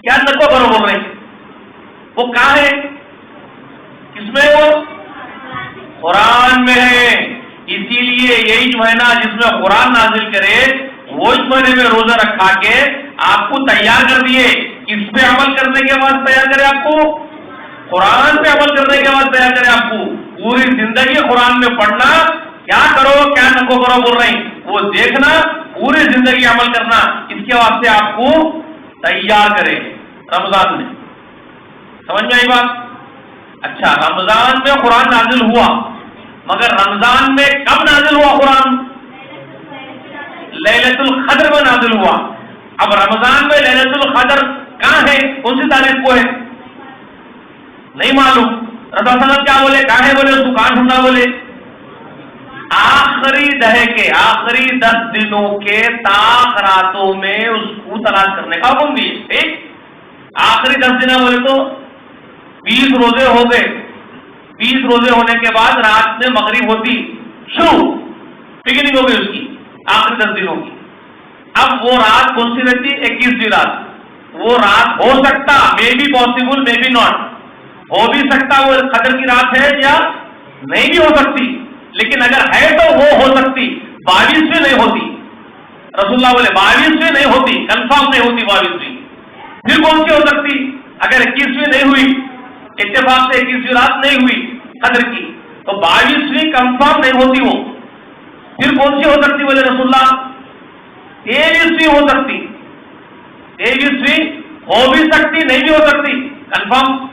کیا نکو کرو بول رہے ہیں؟ وہ کہاں ہے؟ کس میں؟ وہ قرآن میں ہے. اسی لیے یہی مہینہ جس میں قرآن نازل کرے وہ اس مہینے میں روزہ رکھا کے آپ کو تیار کر دیے. کس پہ عمل کرنے کے بعد تیار کرے؟ آپ کو قرآن پہ عمل کرنے کے بعد تیار کرے. آپ کو پوری زندگی قرآن میں پڑھنا، کیا کرو کیا نکو کرو بول رہے ہیں وہ دیکھنا، پوری زندگی عمل کرنا، اس کے واسطے آپ کو تیار کرے رمضان میں. سمجھ میں آئی بات؟ اچھا، رمضان میں قرآن نازل ہوا، مگر رمضان میں کب نازل ہوا قرآن؟ لیلۃ القدر میں نازل ہوا. اب رمضان میں لیلۃ القدر کہاں ہے؟ کون سی تاریخ کو ہے؟ نہیں معلوم. رسول اللہ صلی اللہ علیہ وسلم کیا بولے؟ کہاں ہے بولے؟ اس کو کہاں ڈھونڈا بولے؟ آخری دہے کے آخری 10 دنوں کے تاخ راتوں میں اس کو تلاش کرنے کا حکم دیے. ٹھیک، آخری 10 دن بولے تو 20 روزے ہو گئے. 20 روزے ہونے کے بعد رات میں مغرب ہوتی شروع، بگننگ ہو گئی اس کی آخری 10 دنوں کی. اب وہ رات کون سی رہتی؟ 21ویں رات. وہ رات ہو سکتا، maybe possible maybe not, ہو بھی سکتا وہ قدر کی رات ہے یا نہیں بھی ہو سکتی، لیکن اگر ہے تو وہ ہو سکتی. 22ویں نہیں ہوتی. رسول اللہ بولے 22ویں نہیں ہوتی، کنفرم نہیں ہوتی 22ویں. پھر کون سی ہو سکتی؟ اگر 21ویں نہیں ہوئی، اتفاق سے 21ویں رات نہیں ہوئی قدر کی، تو 22ویں کنفرم نہیں ہوتی. وہ پھر کون سی ہو سکتی بولے رسول اللہ؟ 23ویں ہو سکتی. 23ویں ہو بھی سکتی نہیں بھی ہو سکتی کنفرم،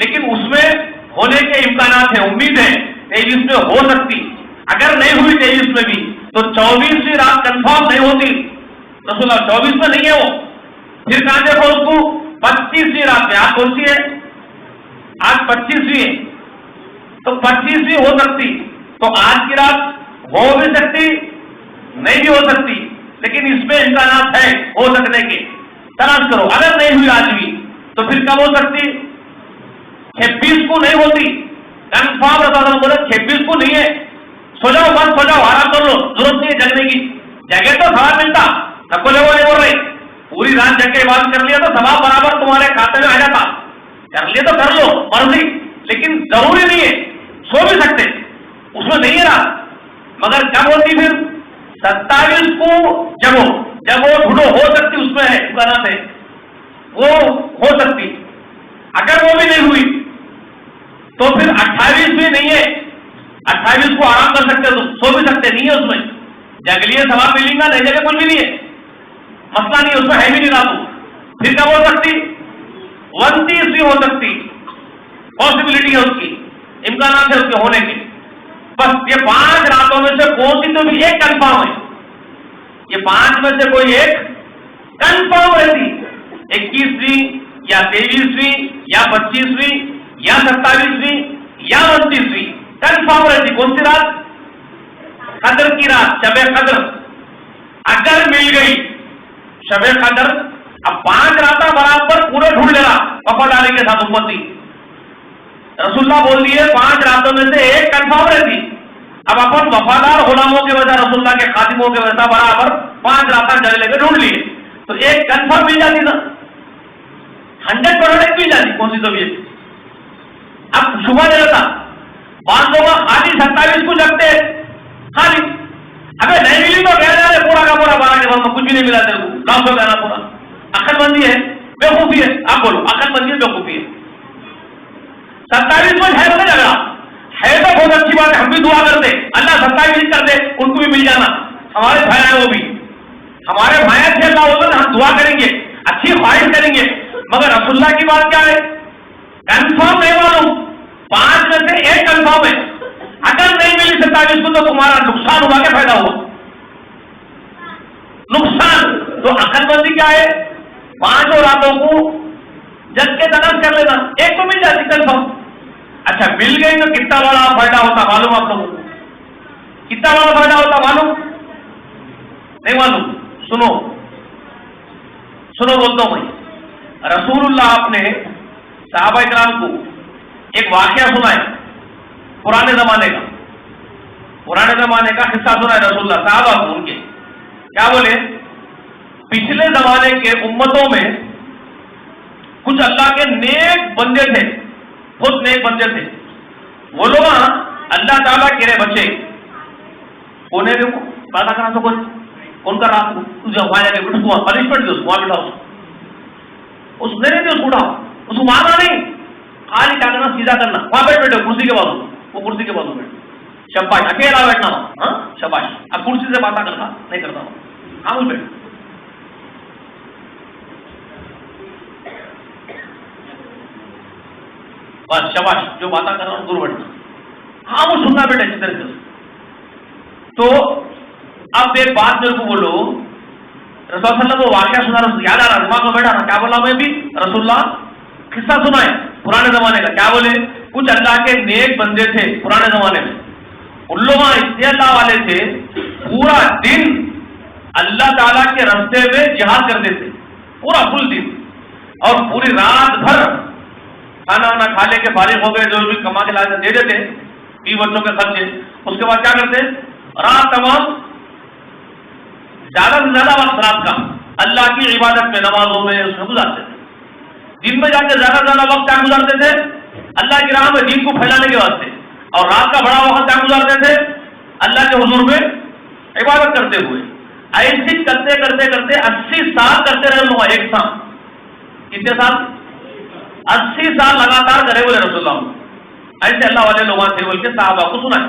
لیکن اس میں ہونے کے امکانات ہیں، امید ہے 23 میں ہو سکتی. اگر نہیں ہوئی 23 میں بھی تو 24ویں رات کنفرم نہیں ہوتی. رسول اللہ 24 میں نہیں ہے وہ. پھر کہاں دیکھو اس کو 25ویں رات میں. آج کون سی ہے؟ آج 25ویں ہے، تو 25ویں ہو سکتی. تو آج کی رات ہو بھی سکتی نہیں بھی ہو سکتی، لیکن اس میں امکانات ہے ہو سکنے کے. تلاش کرو. اگر نہیں ہوئی آج بھی تو پھر کب ہو سکتی؟ 26 کو نہیں ہوتی کنفرم. رسول بولے 26 کو نہیں ہے. سو جاؤ بس، سو جاؤ، آرام کر لو، ضرورت نہیں ہے جگنے کی. جگہ تو ثواب ملتا، سب کو لے بول رہے پوری رات جگ کے عبادت کر لیا تو ثواب برابر تمہارے کھاتے میں آ جاتا. کر لیا تو کر لو مرضی، لیکن ضروری نہیں ہے. سو بھی سکتے، اس میں نہیں ہے رات. مگر کب ہوتی؟ پھر 27 کو جب وہ ڈھونڈو ہو سکتی، اس میں ہے امکانات ہے وہ ہو سکتی. اگر وہ بھی نہیں ہوئی تو پھر 28 بھی نہیں ہے. 28 کو آرام کر سکتے تو سو بھی سکتے، نہیں ہے اس میں. جگ لیے ثواب ملیں گا، نہیں جگہ کچھ بھی نہیں ہے، مسئلہ نہیں، اس میں ہے بھی نہیں رات. پھر کب ہو سکتی؟ 29 ہو سکتی. پاسبلٹی ہے اس کی، امکانات ہے اس کے ہونے کے. بس یہ 5 راتوں میں سے کون سی تو بھی ایک کنفرم ہے. یہ 5 میں سے کوئی ایک کنفرم رہتی. 21ویں یا 23ویں یا 25ویں یا 27ویں یا 29ویں کنفرم رہتی. کون سی رات؟ قدر کی رات، شب قدر. اگر مل گئی شب قدر، اب 5 راتیں برابر پورے ڈھونڈ لینا وفاداری کے ساتھ امتی. رسول اللہ بول دیے 5 راتوں میں سے ایک کنفرم رہتی. اب اپن وفادار غلاموں کے وجہ، رسول اللہ کے خادموں کے وجہ برابر 5 راتیں جگ لے کے ڈھونڈ لیے تو ایک کنفرم مل جاتی نا، 100% مل جاتی. کون سی تو بھی اب شبہ نہیں رہتا. بعض لوگ خالی 27 کو جگتے خالی، ابھی نہیں ملی تو کہہ رہے پورا کا پورا 12 کے بعد کچھ بھی نہیں ملا تیرے کو، کام ہو جانا پورا. عقل مندی ہے بیوقوفی ہے؟ آپ بولو، عقل مندی ہے بیوقوفی ہے؟ 27 میں ہے تو جگہ ہے تو بہت اچھی بات ہے، ہم بھی دعا کرتے اللہ 27 کر دے، ان کو بھی مل جانا. ہمارے بھائی ہیں، وہ بھی ہمارے بھائی اچھے اللہ ہوگا تو ہم دعا کریں گے، اچھی خواہش کریں گے. مگر رسول اللہ کی بات کیا ہے؟ کنفرم نہیں معلوم. 5 میں سے ایک کنفرم ہے. اگر نہیں ملی 27 کو تو تمہارا نقصان ہوا کہ فائدہ ہوا؟ نقصان. تو عقل مندی کیا ہے؟ 5 راتوں کو جگ کے تلاش کر لینا، ایک تو مل جاتی کنفرم. اچھا مل گئی تو کتنا بڑا فائدہ ہوتا معلوم آپ لوگوں کو؟ کتنا بڑا فائدہ ہوتا معلوم؟ نہیں معلوم. سنو بولتا ہوں میں. رسول اللہ آپ نے صحابہ کرام کو ایک واقعہ سنائے، پرانے زمانے کا قصہ سنا ہے رسول اللہ صحابہ کو. ان کے کیا بولے؟ پچھلے زمانے کے امتوں میں کچھ اللہ کے نیک بندے تھے، بہت نیک بندے تھے، وہ لوگ اللہ تعالیٰ کے بچے انہیں بھی بات کرنا تو ان کا رات وہاں جا کے پنشمنٹ دو، وہاں بٹھاؤ، اس نے نہیں اس کو اٹھاؤ، اس کو مارنا نہیں، خالی کیا کرنا سیدھا کرنا، وہاں بیٹھو کرسی کے بازو، وہ کرسی کے بازو بیٹھ، شباش، اکیلا بیٹھنا ہو، ہاں شباش، اب کرسی سے باتیں کرنا نہیں کرتا ہوں، خاموش بیٹھ، بس شباش، جو باتیں کر رہا ہوں دور بیٹھنا، خاموش سننا بیٹا اسی طرح سے۔ تو اب ایک بات میرے کو بولو، رسول اللہ صلی اللہ علیہ وسلم کو واقعہ سنا رہا، یاد آ رہا دماغ میں بیٹھا نا، کیا بولا میں بھی رسول اللہ قصہ سنائے پرانے زمانے کا، کیا بولے کچھ اللہ کے نیک بندے تھے پرانے زمانے میں، ان لوگ اتنے اللہ والے تھے پورا دن اللہ تعالیٰ کے راستے میں جہاد کرتے تھے، پورا فل دن، اور پوری رات بھر کھانا وانا کھا لے کے فارغ ہو گئے، جو بھی کما کے لاتے دے دیتے بیوی بچوں کے خرچے، اس کے بعد کیا کرتے رات تمام زیادہ سے زیادہ وقت رات کا اللہ کی عبادت میں، نمازوں میں، اس میں گزارتے تھے، دن میں جا کے زیادہ سے زیادہ وقت کیا گزارتے تھے اللہ کی راہ میں دین کو پھیلانے کے واسطے، اور رات کا بڑا وقت کیا گزارتے تھے اللہ کے حضور میں عبادت کرتے ہوئے، ایسی کرتے کرتے کرتے 80 سال کرتے رہے لوگ ایک ساتھ، کتنے سال 80 سال لگاتار کرے بولے رسول اللہ، ایسے اللہ والے لوگ تھے بول کے صحابہ کو سنا۔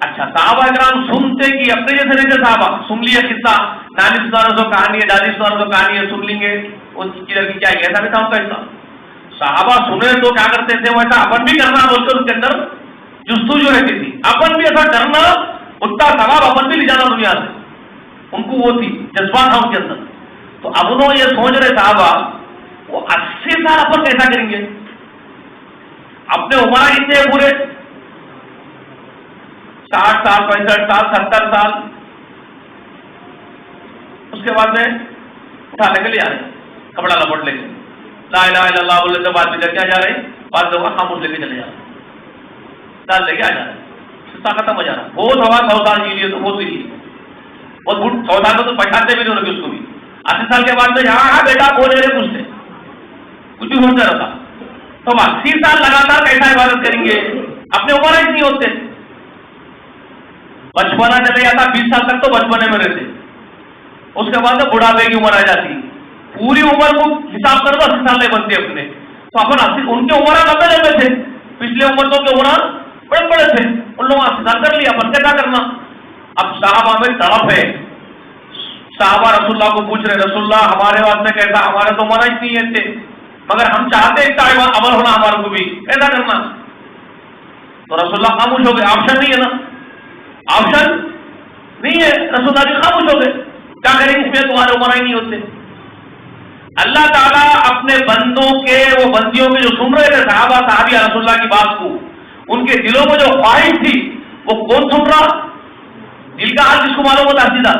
اچھا صحابہ کرام سنتے کہ اپنے جیسے نہیں تھے، صحابہ سن لیے قصہ، نانی سنا رہا تو کہانی ہے، دادی سنا رہا تو کہانی ہے، سن لیں گے اس کی لڑکی کیا ہے، ایسا نہیں تھا ان کا حصہ، صحابہ سنے تو کیا کرتے تھے ویسا اپن بھی کرنا بول کر ان کے اندر جستجو رہتی تھی، اپن بھی ایسا کرنا، اتنا ثواب اپن بھی لے جانا دنیا سے، ان کو وہ تھی جذبہ تھا ان کے اندر۔ تو اب انہوں یہ سوچ رہے صحابہ وہ 80 سال اپن کیسا کریں گے، اپنے عمر کتنے پورے 60 سال 65 سال 70 سال، اس کے بعد میں اٹھا لے کے لے آ رہے کپڑا لپٹ لے کے لا الہ الا اللہ بولے تو بات بھی کر کے آ جا رہے، بعض لوگ خاموش لے کے چلے جا رہے، ڈال لے کے آ جا رہے، ختم ہو جا رہا، بہت ہوا 100 سال جی لیے تو بہت لیے، بہت 100 سال میں تو پہچانتے بھی نہیں ہوگی اس کو بھی، 80 سال کے بعد میں ہاں بیٹا بول رہے پوچھتے کچھ بھی ہوتا رہتا، تو 80 سال لگاتار کیسا عبادت کریں گے، اپنے عمر ہی نہیں ہوتے، بچپنا چلے جاتا 20 سال تک تو بچپنے میں رہتے، اس کے بعد تو بڑھاپے کی عمر آ جاتی، پوری عمر کو حساب کر دو 80 سال نہیں بنتے اپنے، تو اپن ان کے عمر لمبے لمبے تھے، پچھلے عمر تو کے عمر بڑے بڑے تھے، ان لوگوں 80 سال کر لیا، اپن کیا کرنا۔ اب صحابہ میں تڑپ ہے، صحابہ رسول اللہ کو پوچھ رہے رسول اللہ ہمارے واسطے کیسا، ہمارے تو عمر ہی نہیں تھے مگر ہم چاہتے ہیں کہ عمل ہونا ہمارے کو بھی ایسا کرنا، تو رسول اللہ خاموش ہو گئے، آپشن نہیں ہے نا، آپشن نہیں ہے، رسول اللہ جی خاموش ہو گئے، کیا کریں اس میں تمہارے عمر ہی نہیں ہوتے۔ اللہ تعالیٰ اپنے بندوں کے وہ بندیوں کے جو سن رہے تھے صحابہ صحابی رسول اللہ کی بات کو، ان کے دلوں میں جو خواہش تھی وہ کون سن رہا، دل کا حال کس کو معلوم ہوتا، سیدھا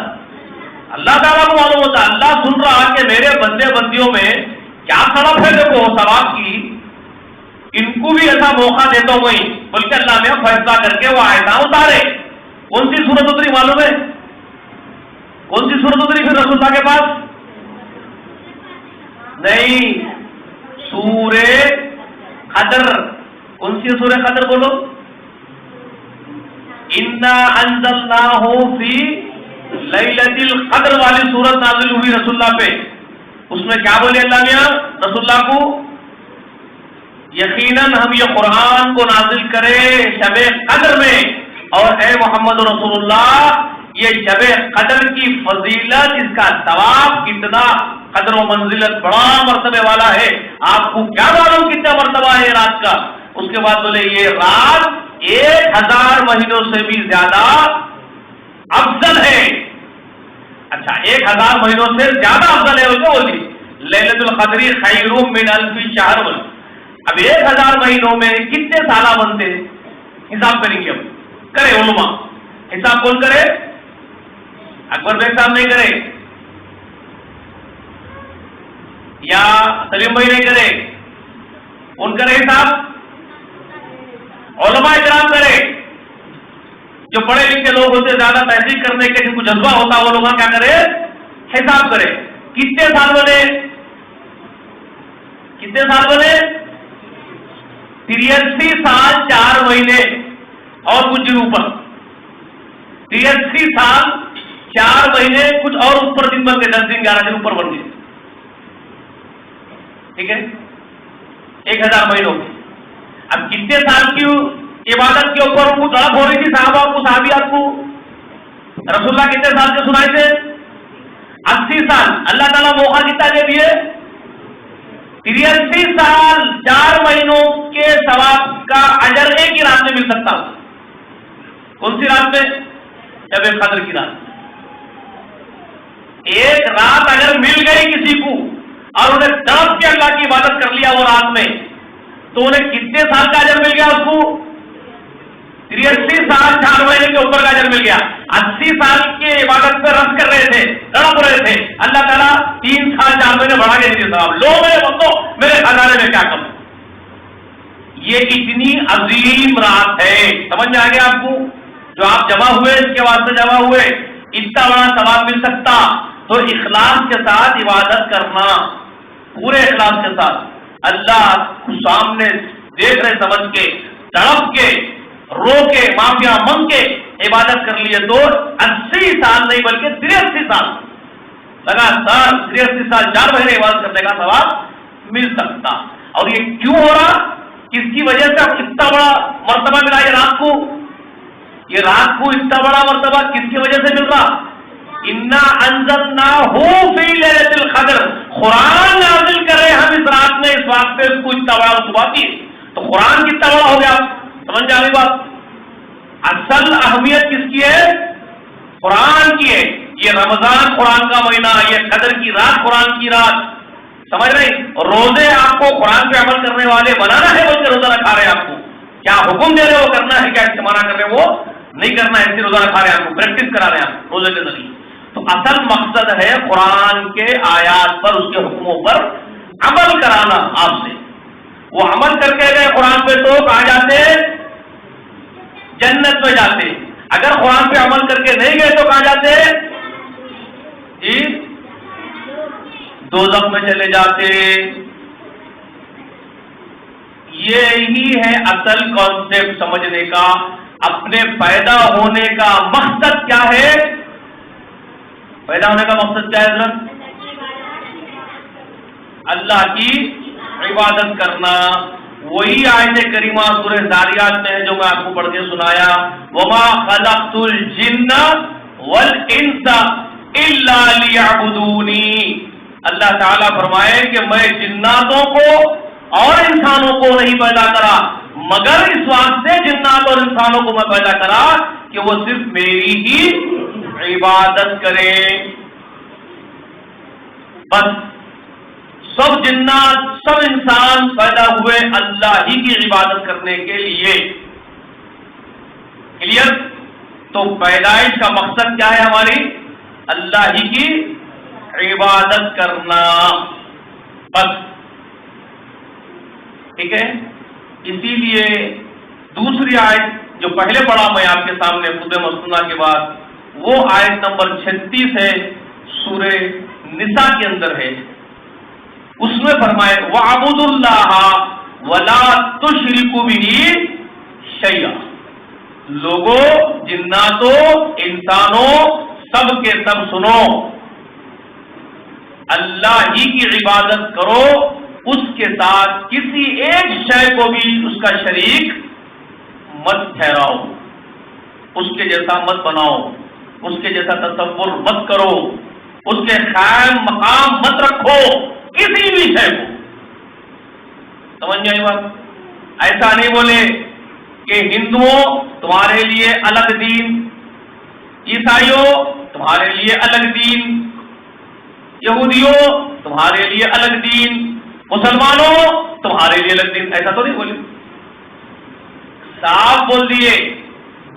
اللہ تعالیٰ کو معلوم ہوتا، اللہ سن رہا کہ میرے بندے بندیوں میں کیا تڑپ ہے، دیکھو ثواب کی، ان کو بھی ایسا موقع دیتا ہوں وہی، بلکہ اللہ نے فیصلہ کر کے وہ آیتاں اتارے۔ کون سی سورت اتری معلوم ہے، کون سی سورت اتری پھر رسول اللہ کے پاس؟ نہیں، سورہ قدر۔ کون سی سورہ قدر بولو؟ انا انزلناہ فی لیلۃ القدر والی سورت نازل ہوئی رسول اللہ پہ، اس میں کیا بولے اللہ میاں رسول اللہ کو، یقیناً ہم یہ قرآن کو نازل کرے شب قدر میں، اور اے محمد رسول اللہ یہ شب قدر کی فضیلت، اس کا ثواب کتنا قدر و منزلت بڑا مرتبے والا ہے، آپ کو کیا معلوم کتنا مرتبہ ہے رات کا۔ اس کے بعد بولے یہ رات 1000 مہینوں سے بھی زیادہ افضل ہے۔ اچھا 1000 مہینوں سے زیادہ افضل ہے، اسے بولی لیلۃ القدر خیر من الف شہر۔ اب 1000 مہینوں میں کتنے سالہ بنتے ہیں، حساب کریں گے، اب کرے علماء حساب، کون کرے؟ اکبر بیگ صاحب نہیں کرے یا سلیم بھائی نہیں کرے، ان کرے حساب علماء کرام کرے، جو پڑھے لکھے لوگ ہوتے زیادہ تحقیق کرنے کے جن کو جذبہ ہوتا وہ لوگ کیا کرے، حساب کرے کتنے سال بنے، کتنے سال بنے؟ 83 سال 4 مہینے اور کچھ دن اوپر. 83 سال 4 مہینے کچھ اور اوپر دن بن گئے, 10 دن 11 دن اوپر بن گئے. ٹھیک ہے, 1000 مہینوں کی. اب کتنے سال کی عبادت کے اوپر ان کو تڑپ ہو رہی تھی صحابہ کو, صحابیات کو؟ رسول اللہ کتنے سال کے سنائے تھے؟ 80 سال. اللہ تعالیٰ موقع کتنا دے دیے؟ 83 سال 4 مہینوں کے ثواب کا اجر ایک ہی رات میں مل سکتا. کون سی رات میں؟ شب قدر کی رات. ایک رات اگر مل گئی کسی کو اور انہیں تڑپ کے اللہ کی عبادت کر لیا وہ رات میں, تو انہیں کتنے سال کا اجر مل گیا اس کو؟ 83 سال 4 مہینے کے اوپر کا اجر مل گیا. 80 سال کی عبادت پہ رس کر رہے تھے, تڑپ رہے تھے, اللہ تعالیٰ 3 سال 4 مہینے بڑھا کے دیے صاحب, لو میرے بندو میرے خزانے میں کیا کم. یہ اتنی عظیم رات ہے. سمجھ میں آ گیا آپ کو؟ جو آپ جمع ہوئے, اس کے واسطے جمع ہوئے, اتنا بڑا ثواب مل سکتا. تو اخلاص کے ساتھ عبادت کرنا, پورے اخلاص کے ساتھ, اللہ کو سامنے دیکھ رہے سمجھ کے, تڑپ کے, رو کے, معافیا مانگ کے عبادت کر لیے تو 80 سال نہیں بلکہ 83 سال لگاتار 83 سال 4 مہینے عبادت کرنے کا ثواب مل سکتا. اور یہ کیوں ہو رہا؟ کس کی وجہ سے اتنا بڑا مرتبہ ملا یہ رات کو؟ یہ رات کو اتنا بڑا مرتبہ کس کی وجہ سے مل رہا؟ انا انزلناہ فی لیلۃ القدر, قرآن نازل کر رہے ہم اس رات میں, اس واسطے اس کو اتنا بڑا رتبہ دیے. تو قرآن کتنا بڑا ہو گیا؟ سمجھ آ رہی بات؟ اصل اہمیت کس کی ہے؟ قرآن کی ہے. یہ رمضان قرآن کا مہینہ, یہ قدر کی رات قرآن کی رات. سمجھ رہے؟ روزے آپ کو قرآن پہ عمل کرنے والے بنانا ہے, بلکہ روزہ رکھا رہے ہیں آپ کو. کیا حکم دے رہے وہ کرنا ہے, کیا اس سے منع کر رہے وہ نہیں کرنا ہے, اس سے روزہ رکھا رہے ہیں آپ کو, پریکٹس کرا رہے ہیں آپ روزے کے ذریعے. تو اصل مقصد ہے قرآن کے آیات پر, اس کے حکموں پر عمل کرانا آپ سے. وہ عمل کر کے گئے قرآن پہ تو کہاں جاتے؟ جنت میں جاتے. اگر قرآن پہ عمل کر کے نہیں گئے تو کہاں جاتے؟ جی دوزخ میں چلے جاتے. یہی ہے اصل کانسیپٹ سمجھنے کا. اپنے پیدا ہونے کا مقصد کیا ہے؟ پیدا ہونے کا مقصد کیا ہے حضرت؟ اللہ کی عبادت کرنا. وہی آیت کریمہ سورہ ذاریات میں ہے جو میں آپ کو پڑھ کے سنایا, وما خلقت الجن والانس الا لیعبدونی. اللہ تعالیٰ فرمائے کہ میں جناتوں کو اور انسانوں کو نہیں پیدا کرا مگر اس واسطے جنات اور انسانوں کو میں پیدا کرا کہ وہ صرف میری ہی عبادت کریں. بس سب جنات سب انسان پیدا ہوئے اللہ ہی کی عبادت کرنے کے لیے. کلیئر؟ تو پیدائش کا مقصد کیا ہے ہماری؟ اللہ ہی کی عبادت کرنا. بس ٹھیک ہے. اسی لیے دوسری آیت جو پہلے پڑھا میں آپ کے سامنے خود مسنونہ کے بعد, وہ آیت نمبر 36 ہے, سورہ نساء کے اندر ہے. اس میں فرمائے وَاعْبُدُوا اللَّهَ وَلَا تُشْرِكُوا بِهِ شَيْئًا. لوگوں, جناتوں, انسانوں, سب کے سب سنو, اللہ ہی کی عبادت کرو, اس کے ساتھ کسی ایک شے کو بھی اس کا شریک مت ٹھہراؤ, اس کے جیسا مت بناؤ, اس کے جیسا تصور مت کرو, اس کے قائم مقام مت رکھو کسی بھی شے کو. سمجھ آئی بات؟ ایسا نہیں بولے کہ ہندوؤں تمہارے لیے الگ دین, عیسائیوں تمہارے لیے الگ دین, یہودیوں تمہارے لیے الگ دین, مسلمانوں تمہارے لیے الگ دین. ایسا تو نہیں بولے, صاف بول دیے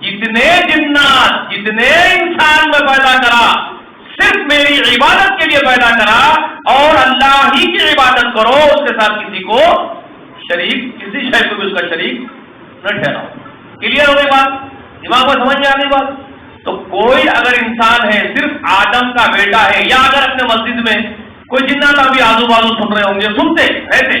جتنے جنات جتنے انسان میں پیدا کرا صرف میری عبادت کے لیے پیدا کرا, اور اللہ ہی کی عبادت کرو, اس کے ساتھ کسی کو شریک, کسی شے کو بھی اس کا شریک نہ ٹھہراؤ. کلیئر ہو گئی بات؟ دماغ میں سمجھ میں آ گئی بات؟ تو کوئی اگر انسان ہے صرف آدم کا بیٹا ہے, یا اگر اپنے مسجد میں کوئی جنات ابھی آزو بازو سن رہے ہوں گے, سنتے رہتے,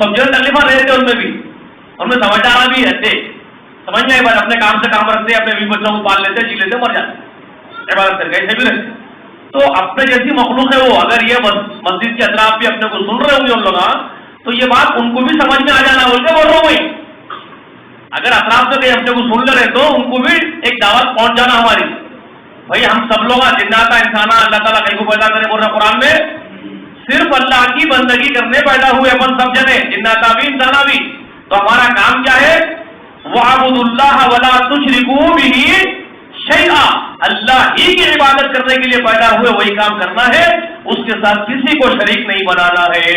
سب جگہ تکلیفیں رہے تھے ان میں بھی، ان میں سمجھدار بھی رہتے، سمجھ میں بات اپنے کام سے کام رکھتے، اپنے بیوی بچوں کو پال لیتے، جی لیتے، مر جاتے، عبادت کر کے ایسے بھی رہتے. تو اپنے جیسی مخلوق ہے وہ، اگر یہ مسجد کے اطراف بھی اپنے کو سن رہے ہوں گے ان لوگ، تو یہ بات ان کو بھی سمجھ میں آ جانا بول کے بول رہا ہوں میں. اگر اطراف سے کہیں اپنے کو سن لے رہے تو ان کو بھی ایک دعوت پہنچ جانا ہماری، بھائی ہم سب لوگ جنات انسان، اللہ تعالیٰ کہیں کو پیدا کرے بول رہا قرآن میں، صرف اللہ کی بندگی کرنے پیدا ہوئے اپن سب جنے، جنات بھی انسان بھی. تو ہمارا کام کیا ہے؟ وَاعْبُدُوا اللَّهَ وَلَا تُشْرِكُوا بِهِ شَيْئًا، اللہ ہی کی عبادت کرنے کے لیے پیدا ہوئے وہی کام کرنا ہے، اس کے ساتھ کسی کو شریک نہیں بنانا ہے.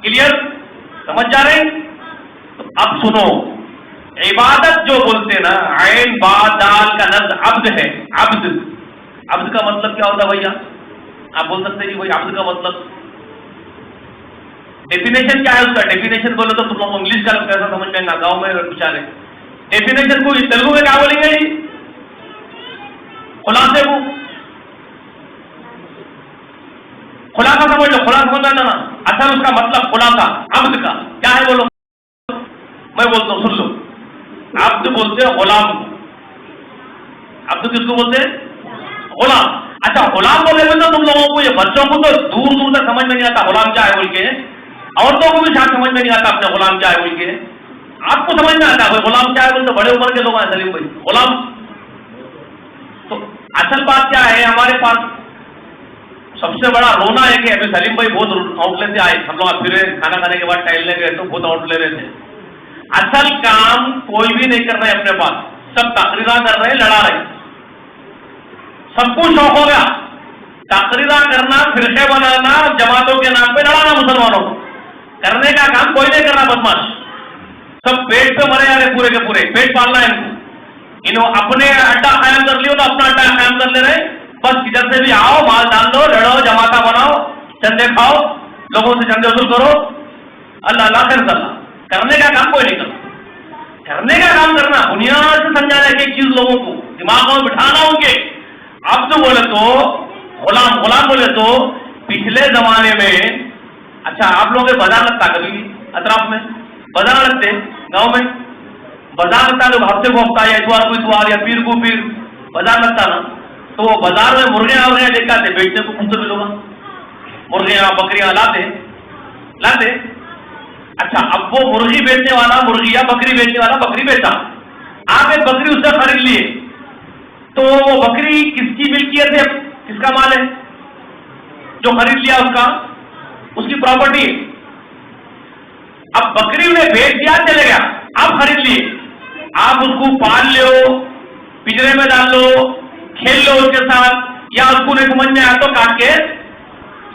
کلیئر؟ سمجھ جا رہے ہیں؟ تو اب سنو، عبادت جو بولتے نا، عین با دال کا لفظ عبد ہے. عبد، عبد کا مطلب کیا ہوتا ہے بھیا؟ آپ بول سکتے ہیں بھائی عبد کا مطلب ڈیفینیشن کیا ہے اس کا؟ ڈیفینیشن بولے تو تم لوگ انگلش کا کیسا سمجھ میں آئے، گاؤں میں بیچارے ڈیفینیشن کو تیلگو میں کیا بولیں گے جی؟ خلاصے کو، خلاصہ سمجھ لو، خلاصہ سمجھ لینا نا. اصل اس کا مطلب خلاصہ عبد کا کیا ہے بولو؟ میں بولتا ہوں سن لو. عبد بولتے ہیں غلام کو. عبد کس کو بولتے ہیں؟ غلام. اچھا غلام بولے تو تم لوگوں کو، یہ بچوں کو تو دور دور تک سمجھ میں نہیں آتا غلام کیا ہے بول کے، عورتوں کو بھی شاید سمجھ میں نہیں آتا اپنے غلام کیا ہے بول کے. آپ کو سمجھ میں آتا ہے غلام کیا ہے بولتے؟ بڑے عمر کے لوگ ہیں سلیم بھائی غلام. تو اصل بات کیا ہے، ہمارے پاس سب سے بڑا رونا ہے کہ ابھی سلیم بھائی بہت آؤٹ لے سے آئے، ہم لوگ پھر کھانا کھانے کے بعد ٹہلنے گئے تو بہت آؤٹ لے رہے تھے. اصل کام کوئی بھی نہیں کر رہے اپنے پاس، سب تقریرا کر رہے ہیں، لڑا رہے ہیں. سب کو شوق ہو گیا تقریرا کرنا، فرقے بنانا، جماعتوں کے نام پہ لڑانا مسلمانوں کو. کرنے کا کام کوئی نہیں کر رہا بدماش. سب پیٹ پہ مرے جا رہے پورے کے پورے، پیٹ پالنا ہے ان کو. انہوں اپنے اڈا قائم کر لیو تو اپنا اڈا قائم کر لے رہے، بس کدھر سے بھی آؤ، مال ڈال دو، لڑو، جماعتہ بناؤ، چندے کھاؤ، لوگوں سے چندے وصول کرو، اللہ اللہ خیر اللہ. کرنے کا کام کوئی نہیں کرتا. کرنے کا کام کرنا، بنیاد سے سمجھانا ہے کہ ایک چیز لوگوں کو دماغوں میں بٹھانا ہوں گے. اب تو بولے تو غلام، غلام بولے تو پچھلے زمانے میں، اچھا آپ لوگوں کے بازار لگتا کبھی بھی اطراف میں؟ بازار لگتے گاؤں میں، بازار لگتا لوگ ہفتے کو ہفتہ یا اتوار کو اتوار یا پیر کو پیر بازار لگتا نا. تو وہ بازار میں مرغیاں لے کے آتے بیچنے کو، خود بھی لوگ مرغیاں بکریاں لاتے. اچھا اب وہ مرغی بیچنے والا مرغی یا بکری بیچنے والا بکری بیچا، آپ ایک بکری اس سے خرید لیے، تو وہ بکری کس کی ملکیت ہے، کس کا مال ہے؟ جو خرید لیا اس کی پراپرٹی ہے. اب بکری نے بیچ دیا، چلے گیا، آپ خرید لیے، آپ اس کو پال لو، پنجرے میں ڈال لو، کھیل لو اس کے ساتھ، یا اس کو نہیں سمجھ میں آیا تو کاٹ کے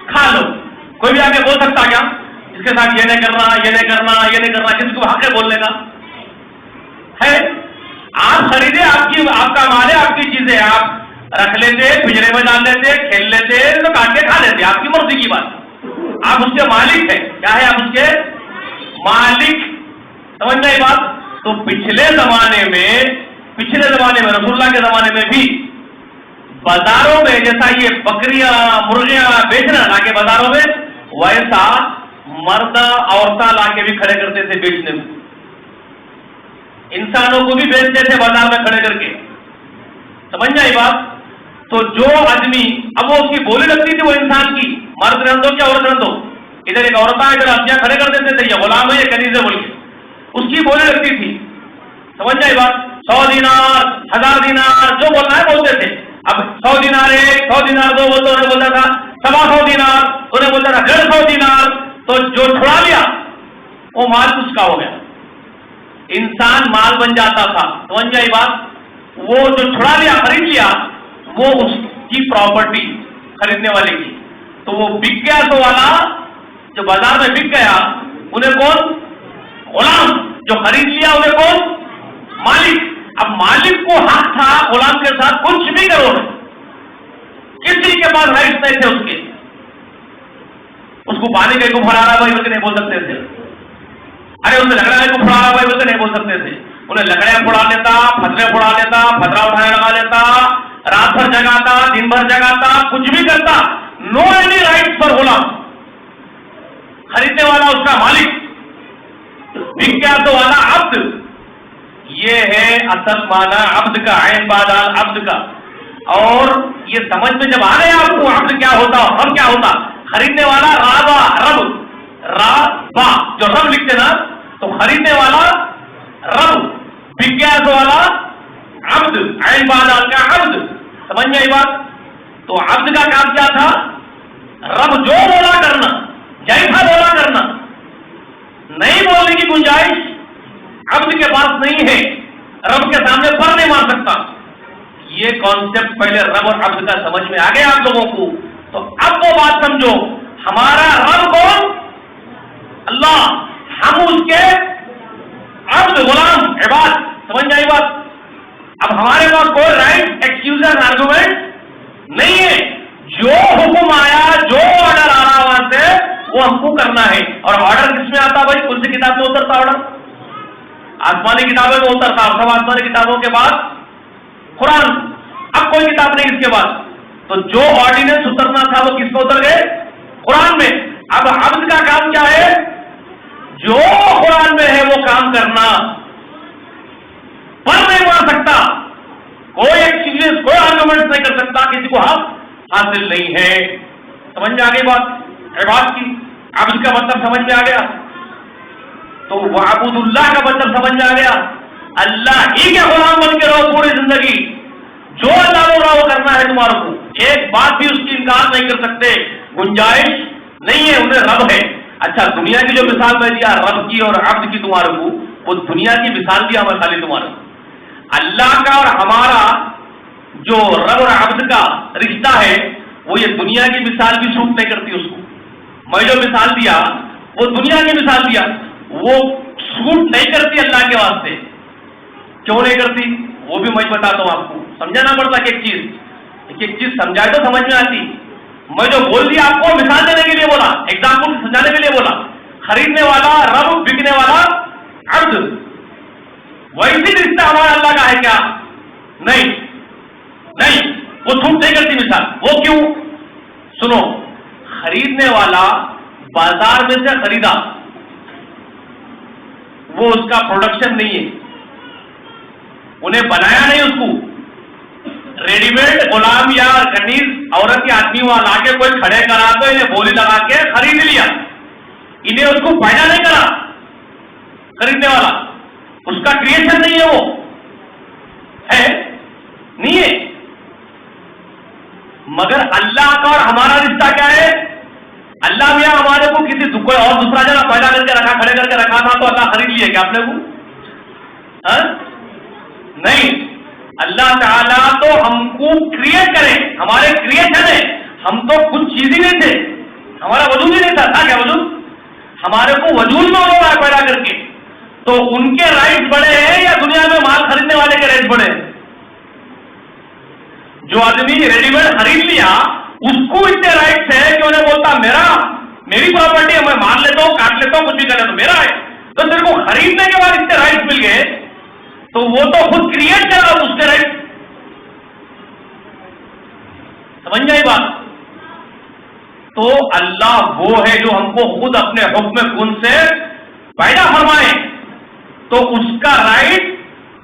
کھا لو. کوئی بھی آگے بول سکتا کیا اس کے ساتھ یہ نہیں کرنا، یہ نہیں کرنا، یہ نہیں کرنا؟ کسی کو حق ہے بولنے کا؟ ہے. آپ خریدے، آپ کا مال ہے، آپ کی چیزیں آپ رکھ لیتے، پنجرے میں ڈال لیتے، کھیل لیتے، تو کاٹ کے کھا لیتے، آپ کی مرضی کی بات. آپ اس کے مالک ہیں. کیا ہے؟ آپ اس کے مالک. سمجھ گئے بات؟ تو پچھلے زمانے میں رسول اللہ کے زمانے میں بھی بازاروں میں جیسا یہ بکریاں مرغیاں بیچنا لا کے بازاروں میں، ویسا مرد عورتیں لا کے بھی کھڑے کرتے تھے بیچنے میں. انسانوں کو بھی بیچتے تھے بازار میں کھڑے کر کے. سمجھ جائے بات؟ تو جو آدمی، اب وہ اس کی بولی لگتی تھی وہ انسان کی، مرد رہن دو کیا عورت رہن دو، ادھر ایک عورت ہے، ادھر ہتھیار کھڑے کر دیتے تھے، یہ غلام ہے یہ کنیز ہے بول کے اس کی بولی لگتی تھی. سمجھ جائے بات؟ 100 دینار، 1000 دینار، جو بولنا ہے بولتے تھے. اب 100 دینار 1، 100 دینار 2 بولتے، انہیں بولتا تھا 125 دینار، انہیں بولتا تھا 150 دینار. تو جو چھڑا لیا وہ مال اس کا ہو گیا، انسان مال بن جاتا تھا. سمجھ جائے بات؟ وہ جو چھڑا لیا، خرید لیا، وہ اس کی پراپرٹی خریدنے والے کی. تو وہ بک گیا، تو والا جو بازار میں بک گیا انہیں کون؟ غلام. جو خرید لیا انہیں کون؟ مالک. اب مالک کو حق تھا غلام کے ساتھ کچھ بھی کرو، کسی کے پاس رائٹس نہیں تھے اس کے. اس کو پانی کہیں کو پھڑا رہا بھائی بلکہ نہیں بول سکتے تھے. ارے اسے لکڑا کو پھڑا رہا بھائی بلکہ نہیں بول سکتے تھے. انہیں لکڑیاں پھڑا لیتا، پتھرے پھڑا لیتا، پتھرا اٹھانے لگا لیتا، رات بھر جگاتا، دن بھر جگاتا، کچھ بھی کرتا. نو اینی رائٹس پر غلام. خریدنے والا اس کا مالک، وکیات والا عبد. یہ ہے اصل معنی عبد کا، عین بادال عبد کا. اور یہ سمجھ میں جب آ گیا آپ کو عبد کیا ہوتا اور رب کیا ہوتا، خریدنے والا رابا، رب رابا جو رب لکھتے نا، تو خریدنے والا رب، وکیات والا عبد، عین بادال کا عبد. سمجھ میں آئی بات؟ تو عبد کا کام کیا تھا؟ رب جو بولا کرنا، جیسا بولا کرنا. نہیں بولنے کی گنجائش عبد کے پاس نہیں ہے، رب کے سامنے پر نہیں مار سکتا. یہ کانسیپٹ پہلے رب اور عبد کا سمجھ میں آ گیا آپ لوگوں کو. تو اب وہ بات سمجھو، ہمارا رب کون؟ اللہ، ہم اس کے عبد، غلام، عباد. سمجھ میں آئی بات؟ اب ہمارے پاس کوئی رائٹ ایکسکیوز آرگومنٹ نہیں ہے. جو حکم آیا، جو آرڈر آ رہا وہاں سے، وہ ہم کو کرنا ہے. اور آرڈر کس میں آتا بھائی؟ کون سی کتاب میں اترتا آرڈر؟ آسمانی کتابیں میں اترتا. سب آسمانی کتابوں کے بعد قرآن، اب کوئی کتاب نہیں اس کے بعد. تو جو آرڈیننس اترنا تھا وہ کس میں اتر گئے؟ قرآن میں. اب عبد کا کام کیا ہے؟ جو قرآن میں ہے وہ کام کرنا. پر نہیں مار سکتا، کوئی ایکسکیوز، کوئی آرگومنٹ نہیں کر سکتا، کسی کو حق حاصل نہیں ہے. سمجھ میں آ گئی بات؟ عباد کی عبد کا مطلب سمجھ میں آ گیا. تو وعبد اللہ کا مطلب سمجھ میں آ گیا. اللہ ہی کے غلام بن کے رہو پوری زندگی. جو اللہ بول رہا وہ کرنا ہے تمہارے کو. ایک بات بھی اس کی انکار نہیں کر سکتے، گنجائش نہیں ہے. انہیں رب ہے. اچھا، دنیا کی جو مثال میں دیا رب کی اور عبد کی تمہارے کو، وہ دنیا کی مثال دیا میں خالی تمہارے کو. اللہ کا اور ہمارا جو رب اور عبد کا رشتہ ہے، وہ یہ دنیا کی مثال بھی سوٹ نہیں کرتی اس کو. میں جو مثال دیا وہ دنیا کی مثال دیا، وہ سوٹ نہیں کرتی اللہ کے واسطے. کیوں نہیں کرتی وہ بھی میں بتاتا ہوں آپ کو. سمجھانا پڑتا کہ ایک چیز سمجھائے تو سمجھ میں آتی. میں جو بول دیا آپ کو مثال دینے کے لیے بولا، ایگزامپل سمجھانے کے لیے بولا. خریدنے والا رب، بکنے والا عبد. ویسی رشتہ ہمارا اللہ کا ہے کیا؟ نہیں نہیں، وہ چھوٹ نہیں کرتی مثال. وہ کیوں؟ سنو، خریدنے والا بازار میں سے خریدا، وہ اس کا پروڈکشن نہیں ہے، انہیں بنایا نہیں. اس کو ریڈی میڈ غلام یا کنیز عورت کے آدمی وہاں لا کے کوئی کھڑے کرا تو انہیں بولی لگا کے خرید لیا. انہیں اس کو پیدا نہیں کرا خریدنے والا. اس کا کریشن نہیں ہے، وہ ہے نہیں ہے. مگر اللہ کا اور ہمارا رشتہ کیا ہے؟ اللہ میاں ہمارے کو کسی کوئی اور دوسرا جگہ پیدا کر کے رکھا، کھڑے کر کے رکھا تھا تو اللہ خرید لیے کیا اپنے کو؟ نہیں. اللہ تعالیٰ تو ہم کو کریٹ کرے، ہمارے کریشن ہے. ہم تو کچھ چیز ہی نہیں تھے، ہمارا وجود ہی نہیں تھا کیا وجود؟ ہمارے کو وجود میں ہو رہا ہے پیدا کر کے. تو ان کے رائٹس بڑے ہیں یا دنیا میں مال خریدنے والے کے رائٹس بڑے ہیں؟ جو آدمی ریڈی میڈ خرید لیا اس کو اتنے رائٹس ہے کہ انہیں بولتا میری پراپرٹی ہے، میں مان لیتا ہوں، کاٹ لیتا ہوں، کچھ بھی کر لیتا ہوں، میرا ہے. تو تیرے کو خریدنے کے بعد اتنے رائٹس مل گئے تو وہ تو خود کریٹ کر رہا اس کے رائٹ. سمجھ جائے بات؟ تو اللہ وہ ہے جو ہم کو خود اپنے حکم کن سے پیدا فرمائے. تو اس کا رائٹ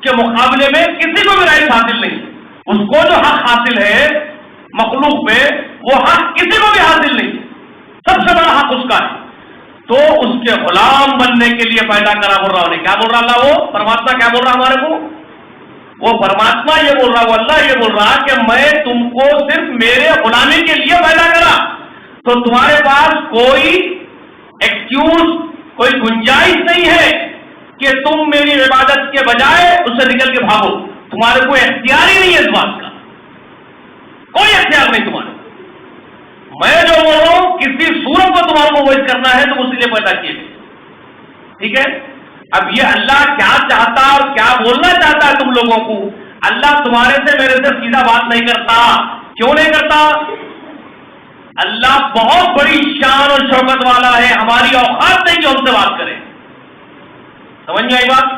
کے مقابلے میں کسی کو بھی رائٹ حاصل نہیں. اس کو جو حق حاصل ہے مخلوق پہ، وہ حق کسی کو بھی حاصل نہیں. سب سے بڑا حق اس کا ہے. تو اس کے غلام بننے کے لیے پیدا کرا بول رہا انہیں. کیا بول رہا اللہ؟ وہ پرماتما کیا بول رہا ہمارے کو؟ وہ پرماتما یہ بول رہا، وہ اللہ یہ بول رہا کہ میں تم کو صرف میرے غلامی کے لیے پیدا کرا. تو تمہارے پاس کوئی ایکسکیوز، کوئی گنجائش نہیں ہے کہ تم میری عبادت کے بجائے اس سے نکل کے بھاگو. تمہارے کو اختیار ہی نہیں ہے اس بات کا، کوئی اختیار نہیں تمہارے. میں جو بول رہا ہوں کسی صورت کو تمہارے کو وائز کرنا ہے تو اسی لیے پیدا کیے. ٹھیک ہے؟ اب یہ اللہ کیا چاہتا اور کیا بولنا چاہتا ہے تم لوگوں کو؟ اللہ تمہارے سے میرے سے سیدھا بات نہیں کرتا. کیوں نہیں کرتا؟ اللہ بہت بڑی شان اور شوکت والا ہے، ہماری اوقات نہیں کہ ہم سے بات کرے. سمجھ میں آئی بات؟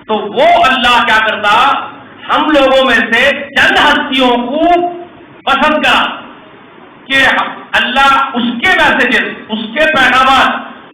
تو وہ اللہ کیا کرتا، ہم لوگوں میں سے چند ہستیوں کو پسند کرا کہ اللہ اس کے میسجز، اس کے پیغامات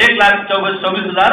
1,24,000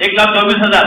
1,24,000,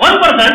1%,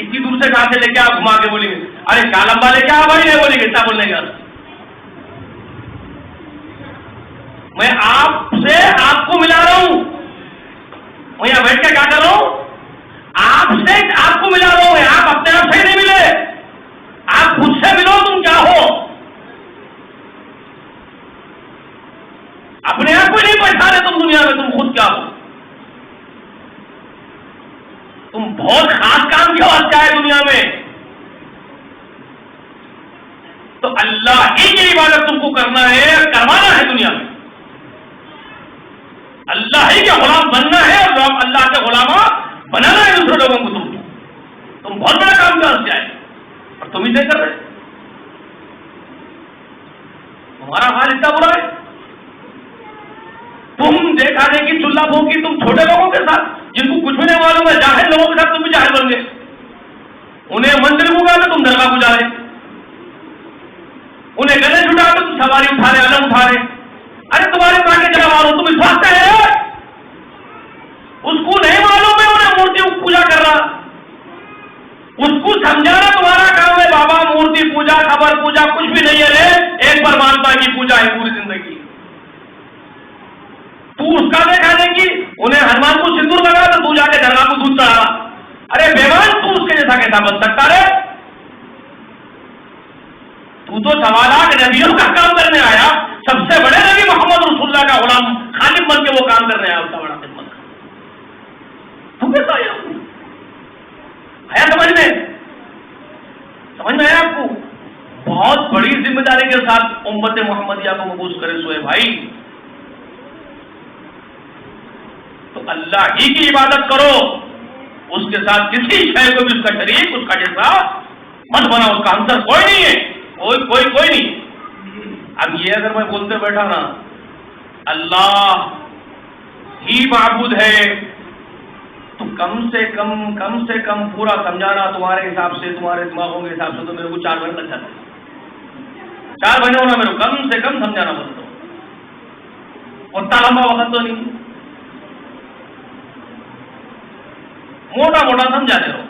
اتنی دور سے کہاں سے لے کے آپ گھما کے بولیں گے ارے کیا لمبا لے کے آ بھائی نہیں بولیں گے کیا بولنے گا. میں آپ سے آپ کو ملا رہا ہوں, میں یہاں بیٹھ کے کیا کر رہا ہوں, آپ سے آپ کو ملا رہا ہوں. آپ اپنے آپ سے نہیں ملے, آپ خود سے ملو. تم کیا ہو, اپنے آپ کو نہیں پہچانے تم دنیا میں, تم خود کیا ہو. تم بہت خاص کام کیوں آتا ہے دنیا میں. تو اللہ ہی کی عبادت تم کو کرنا ہے, کروانا ہے دنیا میں. اللہ ہی کے غلام بننا ہے اور اللہ کے غلام بنانا ہے دوسرے لوگوں کو. تم بہت بڑا کام کر جائے اور تم ہی نہیں کر رہے. تمہارا حال اتنا برا ہے. تم دیکھا دے کہ چولہا بھونکی تم چھوٹے لوگوں کے ساتھ جن کو کچھ بھی نہیں معلوم ہے, جاہل لوگوں کے ساتھ تم بھی جاہل بن گئے. انہیں مندر کو گا تو تم درگاہ کو جا رہے, انہیں گلے چھٹا تو تم سواری اٹھا رہے, علم اٹھا رہے. ارے تمہارے پاس کے جگہ مارو, تم اس واسطے ہے. اس کو نہیں معلوم ہے انہیں مورتی پوجا کر رہا, اس کو سمجھانا تمہارا کام ہے. بابا مورتی پوجا خبر پوجا کچھ بھی نہیں ہے رے, ایک پرماتما کی پوجا ہے پوری زندگی. تو اس کا دیکھا دے کہ انہیں ہنومان کو سندور لگا تو تو جا کے درگاہ کو دودھ چڑھا. ارے بیمان, تو اس کے جیسا کیسا بن سکتا رے. تو سوالات نبیوں کا کام کرنے آیا, سب سے بڑے نبی محمد رسول اللہ کا غلام خادم بن کے وہ کام کرنے آیا. اس کا بڑا خدمت تو کیسا آیا سمجھ میں آیا آپ کو. بہت بڑی ذمہ داری کے ساتھ امت محمدیہ کو مبعوث کرے سوئے بھائی. تو اللہ ہی کی عبادت کرو, اس کے ساتھ کسی شے کو بھی اس کا شریک, اس کا جیسا مت بنا. اس کا ہمسر کوئی نہیں ہے, کوئی نہیں. اب یہ اگر میں بولتے بیٹھا نا اللہ ہی معبود ہے, تو کم سے کم پورا سمجھانا تمہارے حساب سے, تمہارے دماغوں کے حساب سے تو میرے کو 4 مہینے لگ جاتے. 4 مہینے ہونا میرے کو کم سے کم سمجھانا بولتا ہوں. اتنا لمبا وقت تو نہیں, موٹا موٹا سمجھا دے رہا ہوں.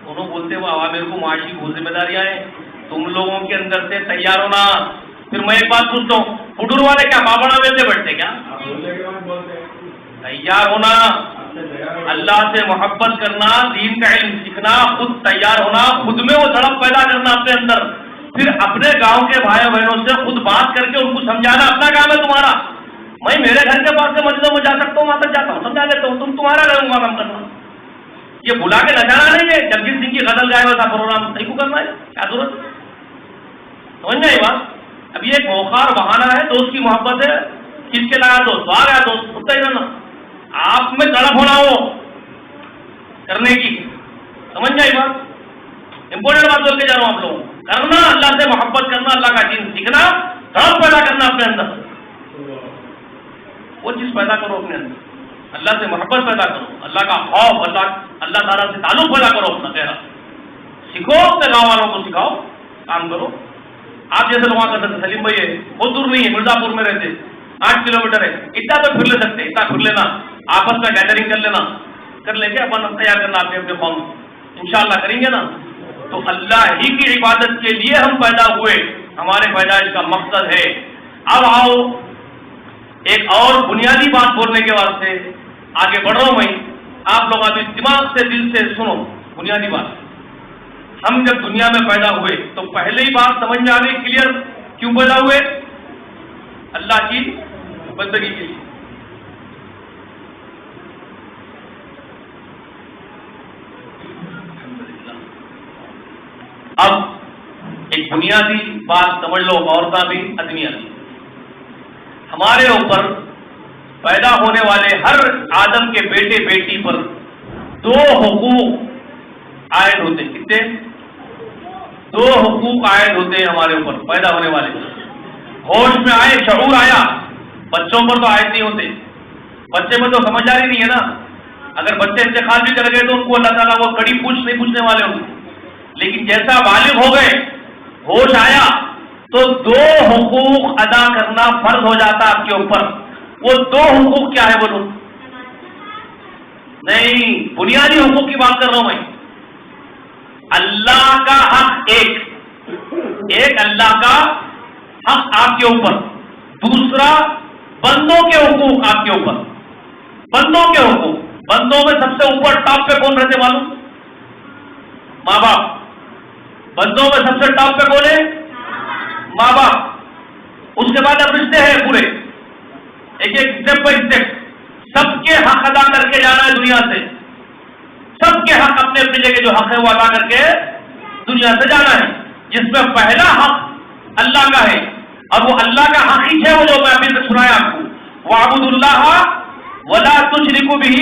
انہوں بولتے وہ عوامل کو معاشی بہت ذمہ داریاں ہیں, تم لوگوں کے اندر سے تیار ہونا. پھر میں ایک بات پوچھتا ہوں, فٹور والے کیا بابڑا بیلتے بیٹھتے کیا؟ تیار ہونا, اللہ سے محبت کرنا, دین کا علم سیکھنا, خود تیار ہونا, خود میں وہ تڑپ پیدا کرنا اپنے اندر. پھر اپنے گاؤں کے بھائی بہنوں سے خود بات کر کے ان کو سمجھانا اپنا کام ہے تمہارا. میں میرے گھر کے پاس سے مسجدوں میں جا سکتا ہوں, وہاں تک جاتا ہوں, سمجھا دیتا ہوں. تم تمہارا رہوں گا کام کرنا. یہ بلا کے نچانا نہیں ہے, جگجیت سنگھ کی غزل گائے ویسا پروگرام نہیں کو کرنا ہے, کیا ضرورت ہے. سمجھ میں آئی بات. اب یہ ایک موقع اور بہانہ ہے, دوست کی محبت ہے, کس کے لگا دوست آ گیا دوست, ہوتا ہی رہنا. آپ میں تڑپ ہونا ہو کرنے کی. سمجھ میں آئی بات. امپورٹنٹ بات بول کے جا رہا ہوں آپ لوگوں, کرنا اللہ سے محبت کرنا, اللہ کا دین سیکھنا, تڑپ پیدا کرنا اپنے اندر. وہ چیز پیدا کرو اپنے اندر, اللہ سے محبت پیدا کرو, اللہ کا خوف, اللہ تعالیٰ سے تعلق پیدا کرو اپنا چہرہ. سیکھو, اپنے گاؤں والوں کو سکھاؤ, کام کرو. آپ جیسے وہاں کرتے تھے, سلیم بھائی ہے, بہت دور نہیں ہے, مرزا پور میں رہتے, 8 کلومیٹر ہے, اتنا تو پھر لے سکتے, اتنا پھر لینا, آپس میں گیدرنگ کر لینا, کر لیں گے اپن تیار کرنا اپنے قوم, انشاءاللہ کریں گے نا. تو اللہ ہی کی عبادت کے لیے ہم پیدا ہوئے, ہمارے پیدائش کا مقصد ہے. اب آؤ ایک اور بنیادی بات بولنے کے واسطے آگے بڑھ رہا ہوں میں. آپ لوگ ابھی دماغ سے, دل سے سنو بنیادی بات. ہم جب دنیا میں پیدا ہوئے تو پہلے ہی بات سمجھ میں آ گئی کلیئر, کیوں پیدا ہوئے؟ اللہ کی بندگی کے لیے. اب ایک بنیادی بات سمجھ لو, عورتیں بھی آدمیاں بھی. ہمارے اوپر پیدا ہونے والے ہر آدم کے بیٹے بیٹی پر 2 حقوق عائد ہوتے ہیں. کتنے؟ 2 حقوق عائد ہوتے ہیں ہمارے اوپر پیدا ہونے والے. ہوش میں آئے, شعور آیا, بچوں پر تو عائد نہیں ہوتے. بچے میں تو سمجھداری نہیں ہے نا. اگر بچے انتقال بھی کر گئے تو ان کو اللہ تعالیٰ وہ کڑی پوچھ نہیں پوچھنے والے ہوں گے. لیکن جیسا بالغ ہو گئے, ہوش آیا, تو 2 حقوق ادا کرنا فرض ہو جاتا آپ کے اوپر. وہ دو حقوق کیا ہے بولو؟ نہیں، بنیادی حقوق کی بات کر رہا ہوں میں. اللہ کا حق ایک اللہ کا حق آپ کے اوپر، دوسرا بندوں کے حقوق آپ کے اوپر. بندوں کے حقوق، بندوں میں سب سے اوپر ٹاپ پہ کون رہتے معلوم؟ ماں باپ. بندوں میں سب سے ٹاپ پہ کون ہے؟ ماں باپ. اس کے بعد اب رشتے ہیں پورے، ایک ایک اسٹیپ بائی اسٹیپ. سب کے حق ادا کر کے جانا ہے دنیا سے. سب کے حق اپنے اپنی جگہ جو حق ہے وہ ادا کر کے دنیا سے جانا ہے. جس میں پہلا حق اللہ کا ہے، اور وہ اللہ کا حق ہی ہے وہ جو میں ابھی تک سنایا آپ کو. وَاعْبُدُوا اللَّهَ وَلَا تُشْرِكُوا بِهِ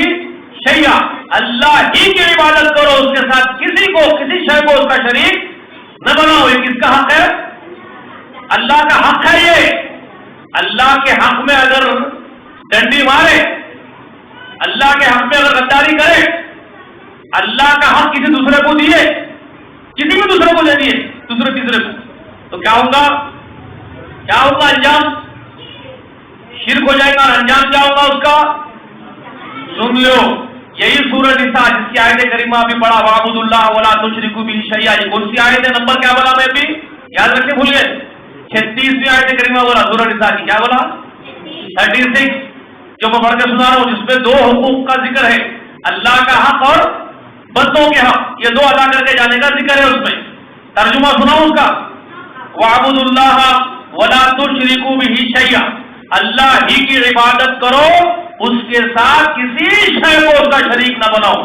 شَيْئًا. اللہ ہی کی عبادت کرو، اس کے ساتھ کسی کو، کسی شے کو اس کا شریک نہ بناؤ. یہ کس کا حق ہے؟ اللہ کا حق ہے. یہ اللہ کے حق میں اگر ڈنڈی مارے، اللہ کے حق میں اگر غداری کرے، اللہ کا حق کسی دوسرے کو دیے، کسی بھی دوسرے کو دے دیے، دوسرے تیسرے کو، تو کیا ہوگا؟ کیا ہوگا انجام؟ شرک ہو جائے گا. انجام کیا ہوگا اس کا؟ سن لو، یہی سورہ نساء جس کی آیت کریمہ ابھی پڑھا، وَاعْبُدُوا اللَّهَ وَلَا تُشْرِكُوا بِهِ شَيْئًا. یہ کون سی آیت ہے؟ نمبر کیا بولا میں ابھی؟ یاد رکھیں، بھول گئے. 36ویں آیت کریمہ بولا سورہ نساء کی. کیا بولا؟ 36 جو میں پڑھ کے سنا رہا ہوں، جس میں دو حقوق کا ذکر ہے، اللہ کا حق اور بندوں کے حق. یہ دو ادا کر کے جانے کا ذکر ہے. اس میں ترجمہ سناؤں اس کا، وَاعْبُدُوا اللَّهَ وَلَا تُشْرِكُوا بِهِ شَيْئًا. اللہ ہی کی عبادت کرو، اس کے ساتھ کسی شے کو اس کا شریک نہ بناؤ.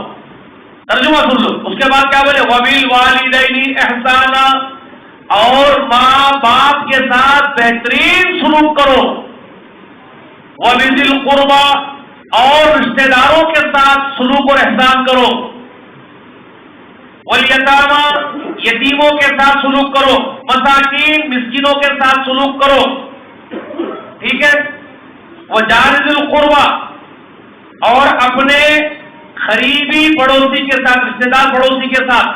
ترجمہ سن لو. اس کے بعد کیا بولے؟ وَبِالْوَالِدَيْنِ إِحْسَانًا. اور ماں باپ کے ساتھ بہترین سلوک کرو. وَبِذِي الْقُرْبَى. اور رشتہ داروں کے ساتھ سلوک اور احسان کرو. وَالْيَتَامَى. یتیموں کے ساتھ سلوک کرو. مساکین، مسکینوں کے ساتھ سلوک کرو. ٹھیک ہے. وَجَارِ ذِي الْقُرْبَى. اور اپنے قریبی پڑوسی کے ساتھ، رشتہ دار پڑوسی کے ساتھ.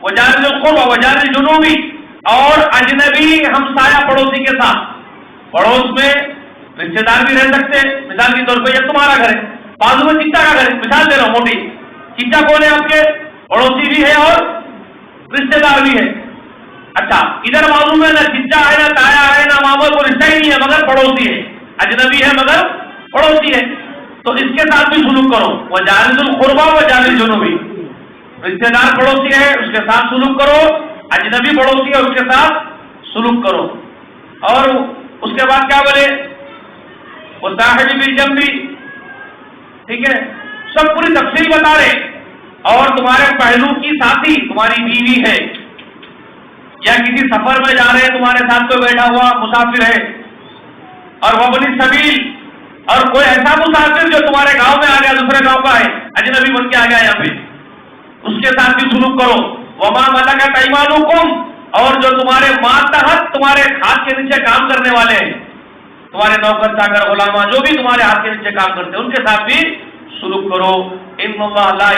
وَجَارِ ذِي الْقُرْبَى وَجَارِ الْجُنُوبِ. اور اجنبی ہمسایہ پڑوسی کے ساتھ. پڑوس میں رشتہ دار بھی رہ سکتے ہیں. مثال کے طور پہ یہ تمہارا گھر ہے، بازو میں چچا کا گھر ہے، مثال دے رہا ہوں موٹی. چچا کون ہے آپ کے؟ پڑوسی بھی ہے اور رشتہ دار بھی ہے. اچھا، ادھر معلوم ہے نہ چچا ہے، نہ تایا ہے، نہ ماما، کو رشتہ ہی نہیں ہے مگر پڑوسی ہے. اجنبی ہے مگر پڑوسی ہے، تو اس کے ساتھ بھی سلوک کرو. وَجَارِ ذِي الْقُرْبَى وَجَارِ الْجُنُوبِ. رشتہ دار پڑوسی ہے اس کے ساتھ سلوک کرو، اجنبی پڑوسی ہے اس کے ساتھ سلوک کرو. اور اس کے بعد کیا بولے؟ وَصَاحِبِ بِالْجَنبِ. ٹھیک ہے، سب پوری تفصیل بتا رہے. اور تمہارے پہلو کی ساتھی تمہاری بیوی ہے، یا کسی سفر میں جا رہے ہیں تمہارے ساتھ کوئی بیٹھا ہوا مسافر ہے. اور وَابْنِ السَّبِيلِ. اور کوئی ایسا مسافر جو تمہارے گاؤں میں آ گیا، دوسرے گاؤں کا ہے، اجنبی بن کے آ گیا یہاں پہ، اس کے ساتھ بھی سلوک کرو. وَمَا مَلَكَتْ أَيْمَانُكُمْ. اور جو تمہارے ماتحت، تمہارے ہاتھ کے نیچے کام کرنے والے ہیں، تمہارے نوکر چاکر غلامہ جو بھی تمہارے ہاتھ کے نیچے کام کرتے ہیں، ان کے ساتھ بھی سلوک کرو. ان اللہ لا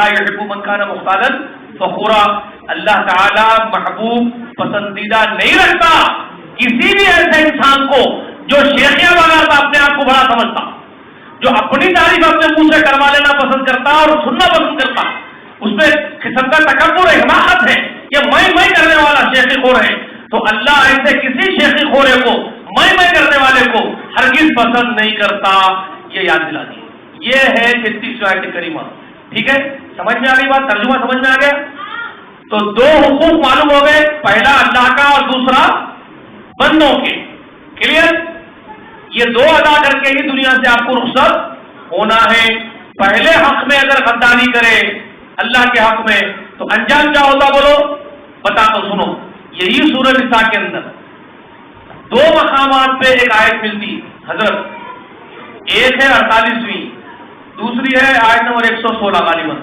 يحب من كان مختالا فخورا. اللہ تعالی محبوب پسندیدہ نہیں رکھتا کسی بھی ایسے انسان کو جو شیخیاں لگاتا، اپنے آپ کو بڑا سمجھتا، جو اپنی تعریف اپنے منہ سے کروا لینا پسند کرتا اور سننا پسند کرتا. اس میں قسم کا تکبر ہے، حماقت ہے، یہ میں کرنے والا شیخی خور ہے. تو اللہ ایسے کسی شیخی خورے کو، میں کرنے والے کو ہرگز پسند نہیں کرتا. یہ یاد دلا دی. یہ ہے 36 آیت کریمہ. ٹھیک ہے، سمجھ میں آ گئی بات؟ ترجمہ سمجھ میں آ گیا؟ تو دو حقوق معلوم ہو گئے، پہلا اللہ کا اور دوسرا بندوں کے. کلیئر؟ یہ دو ادا کر کے ہی دنیا سے آپ کو رخصت ہونا ہے. پہلے حق میں اگر غداری کرے اللہ کے حق میں تو انجام کیا ہوتا بولو؟ بتا تو سنو. یہی سورہ نساء کے اندر دو مقامات پہ ایک آیت ملتی حضرت. ایک ہے 48ویں، دوسری ہے آیت نمبر 116 غالباً.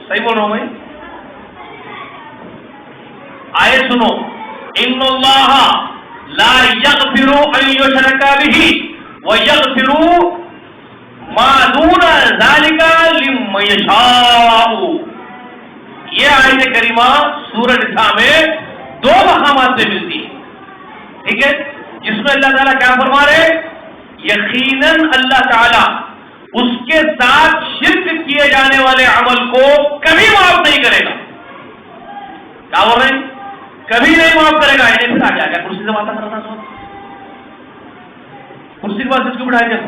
صحیح بول رہا ہوں میں؟ آیت سنو. ان اللہ لا یغفر ان یشرک بہ ویغفر ما دون ذلک لمن یشاء. یہ آیت کریمہ سورہ نساء میں دو مقامات پہ ملتی ہے. ٹھیک ہے، جس میں اللہ تعالیٰ کیا فرما رہے؟ یقیناً اللہ تعالیٰ اس کے ساتھ شرک کیے جانے والے عمل کو کبھی معاف نہیں کرے گا. کیا بول رہے ہیں؟ کبھی نہیں معاف کرے گا. انہیں پھر آ گیا کرسی سے بات کرنا سو کرسی کے پاس اس کو بٹھائے گا.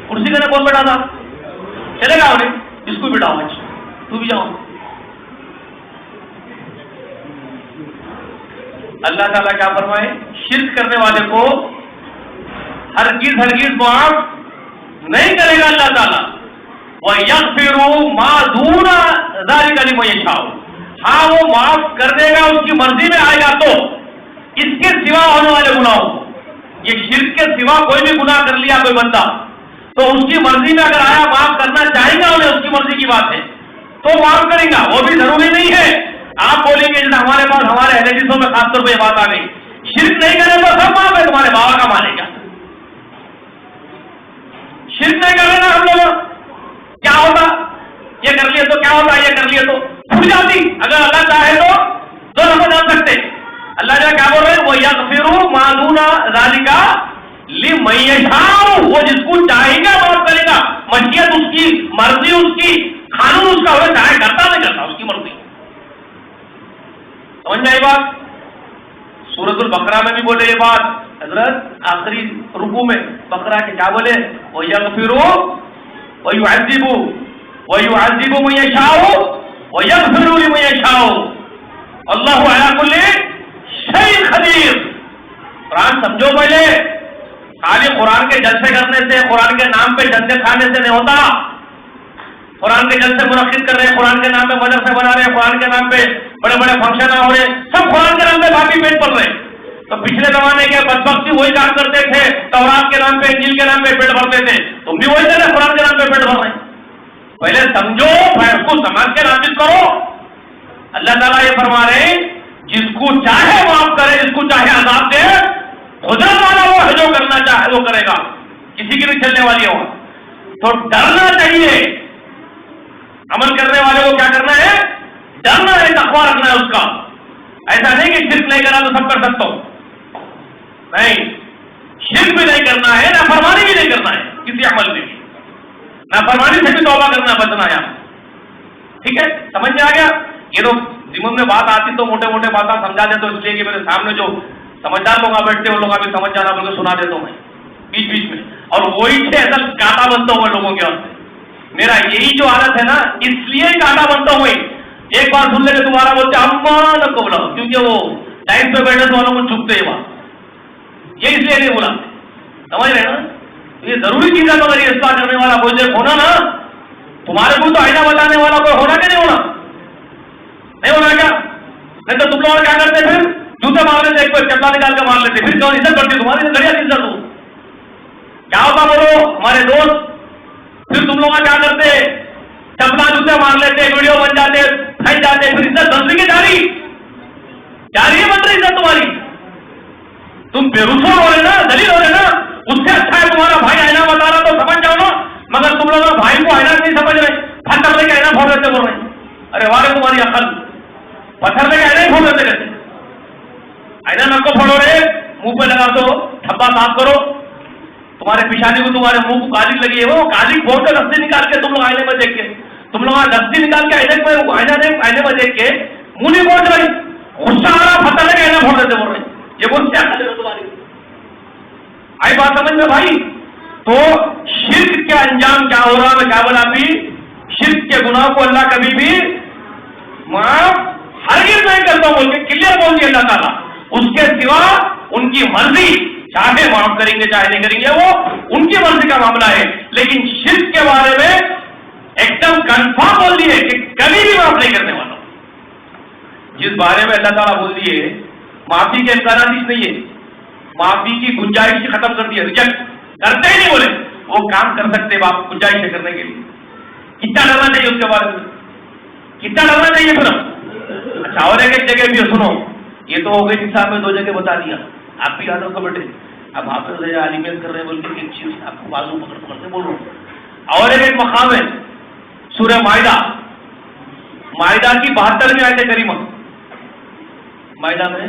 کرسی کا کون بیٹھا تھا؟ چلے گا انہیں اس کو بٹھاؤ. اچھا تو بھی جاؤ. اللہ تعالیٰ کیا فرمائے؟ شرک کرنے والے کو ہرگز معاف نہیں کرے گا اللہ تعالیٰ. وَيَغْفِرُ مَا دُونَ ذَلِكَ لِمَن يَشَاءُ. ہاں وہ معاف کر دے گا اس کی مرضی میں آئے گا تو اس کے سوا ہونے والے گناہوں. یہ شرک کے سوا کوئی بھی گناہ کر لیا کوئی بندہ تو اس کی مرضی میں اگر آیا معاف کرنا چاہے گا انہیں اس کی مرضی کی بات ہے تو معاف کرے گا. وہ بھی ضروری نہیں ہے آپ بولیں گے جیسے ہمارے پاس ہمارے اہل حدیثوں میں خاص طور پہ یہ بات آ گئی شرک نہیں کرے تو سب معاف ہے. تمہارے بابا کا مانے گا. شرک نہیں کرے نا ہم لوگ کیا ہوتا؟ یہ کر لیے تو کیا ہوتا؟ یہ کر لیے تو چھوٹ جاتی. اگر اللہ چاہے تو نہ جان سکتے. اللہ جا کیا بول رہے ہیں؟ وہ یغفر ما دون ذالک لمن یشاء. وہ جس کو چاہے گا معاف کرے گا. مشیت اس کی, مرضی اس کی, قانون اس کا ہو, چاہے کرتا نہیں کرتا اس کی مرضی. سمجھ میں آئی بات؟ سورۃ البقرہ میں بھی بولے یہ بات حضرت آخری رکوع میں بقرہ کے کیا بولے؟ وَيَغْفِرُ وَيُعَذِّبُ وَيُعَذِّبُ مَن يَشَاءُ وَيَغْفِرُ لِمَن يَشَاءُ وَاللَّهُ عَلَى كُلِّ شَيْءٍ قَدِيرٌ. قرآن سمجھو پہلے. خالی قرآن کے جلسے کرنے سے, قرآن کے نام پہ جلسے کھانے سے نہیں ہوتا. قرآن کے جلسے منعقد کر رہے ہیں, قرآن کے نام پہ مدرسے بنا رہے ہیں, قرآن کے نام پہ بڑے بڑے فنکشن ہو رہے, سب قرآن کے نام پہ باقی پیٹ پڑ رہے. تو پچھلے زمانے کے بدبختی وہی کام کرتے تھے, تورات کے نام پہ, انجیل کے نام پہ پیٹ بھرتے تھے. تم بھی وہی کرے, قرآن کے نام پہ پیٹ بھر رہے. پہلے سمجھو, پھر اس کو سمجھ کے نافذ کرو. اللہ تعالیٰ یہ فرما رہے ہیں جس کو چاہے معاف کرے, جس کو چاہے عذاب دے. خدا والا وہ ہے جو کرنا چاہے وہ کرے گا, کسی کی بھی چلنے والی ہو. تو ڈرنا چاہیے. عمل کرنے والے کو کیا کرنا ہے؟ ڈرنا ہے, تقویٰ رکھنا ہے اس کا. ایسا نہیں کہ شرک نہیں کرا تو سب کر سکتا ہوں. نہیں, شرک بھی نہیں کرنا ہے, نافرمانی بھی نہیں کرنا ہے. کسی عمل میں بھی نافرمانی سے بھی توبہ کرنا, بچنا ہے. ٹھیک ہے, سمجھ میں آ گیا؟ یہ تو ضمن میں بات آتی تو موٹے موٹے باتیں سمجھا دے, تو اس لیے کہ میرے سامنے جو سمجھدار لوگ بیٹھتے ہیں وہ لوگ ابھی سمجھ جانا بول کے سنا دیتا ہوں میں بیچ بیچ میں, اور وہی سے ایسا کانٹا بنتا ہوں لوگوں کے واسطے. میرا یہی جو حالت ہے نا, اس لیے کانٹا بنتا ہوں. ایک بار سن لے کے دوبارہ بولتے امان کو بلاؤ, کیونکہ وہ ٹائم پہ بیٹھے تو والوں کو چپتے ہیں بات. یہ اس لیے نہیں بولا, سمجھ رہے نا؟ یہ ضروری چیز ہے. مگر یہ اصلاح کرنے والا کوئی ہونا نا, تمہارے کو تو آئینہ بتانے والا کوئی ہونا کہ نہیں ہونا؟ نہیں ہونا کیا؟ نہیں تو تم لوگ کیا کرتے پھر جوتے مار لیتے, ایک چپلا نکال کے مار لیتے, پھر کون عزت کرتی تمہاری گڑیا کی عزت ہو. کیا ہوتا بولو ہمارے دوست؟ پھر تم لوگ کیا کرتے؟ چپلا جوتے مار لیتے, ویڈیو بن جاتے, پھنس جاتے, پھر عزت بن کی جاری ہے بن رہی عزت تمہاری. تم بے رسوا ہو رہے نا, دلیل ہو رہے نا. اس سے اچھا ہے تمہارا بھائی آئینہ بتا رہا تو سمجھ جاؤ نا. مگر تم لوگ بھائی کو آئینہ نہیں سمجھ رہے, پتھر لے کے آئینہ پھوڑ دیتے بول رہے ہیں. ارے وارے تمہاری عقل, پتھر لے کے آئینہ ہی پھوڑ دیتے کہتے. آئینہ نہ کو پھوڑو رہے, منہ پہ لگا دو, ٹھپا صاف کرو. تمہارے پیشانی کو, تمہارے منہ کو کالی لگی ہے, وہ کالی پھوڑ کے دستی نکال کے تم لوگ آئینے میں دیکھ کے, تم لوگ دستی نکال کے آئینے میں دیکھ کے منہ نہیں پہنچ رہی. غصہ آ رہا, پتھر لے کے آئینہ پھوڑ دیتے بول رہے ہیں. یہ بول کیا تمہاری آئی بات سمجھ میں بھائی؟ تو شرک کا انجام کیا ہو رہا, میں کیا بولا ابھی, شرک کے گناہ کو اللہ کبھی بھی معاف ہرگز نہیں کرتا بول کے کلیئر بول دیا اللہ تعالیٰ. اس کے سوا ان کی مرضی, چاہے معاف کریں گے چاہے نہیں کریں گے, وہ ان کی مرضی کا معاملہ ہے. لیکن شرک کے بارے میں ایک دم کنفرم بول دیے کہ کبھی بھی معاف نہیں کرنے والا. جس بارے میں اللہ تعالیٰ بول دیے معافی کے امکانات نہیں ہے, معافی کی گنجائش ہی ختم کر دی ہے, ریجیکٹ کرتے ہی نہیں بولے. وہ کام کر سکتے آپ گنجائش کرنے کے لیے. کتنا ڈرنا چاہیے اس کے بارے میں, کتنا ڈرنا چاہیے پھر. اچھا, اور ایک جگہ بھی سنو, یہ تو ہو گئی صاحب میں 2 جگہ بتا دیا, آپ بھی یاد رکھو بیٹے. اب آپ عالمیت کر رہے ہیں بول کے ایک چیز آپ کو بازو پکڑتے بول رہا ہوں. اور ایک مقام ہے سورہ مائدہ, مائدہ کی 72ویں آیت کریمہ, مائدہ میں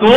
2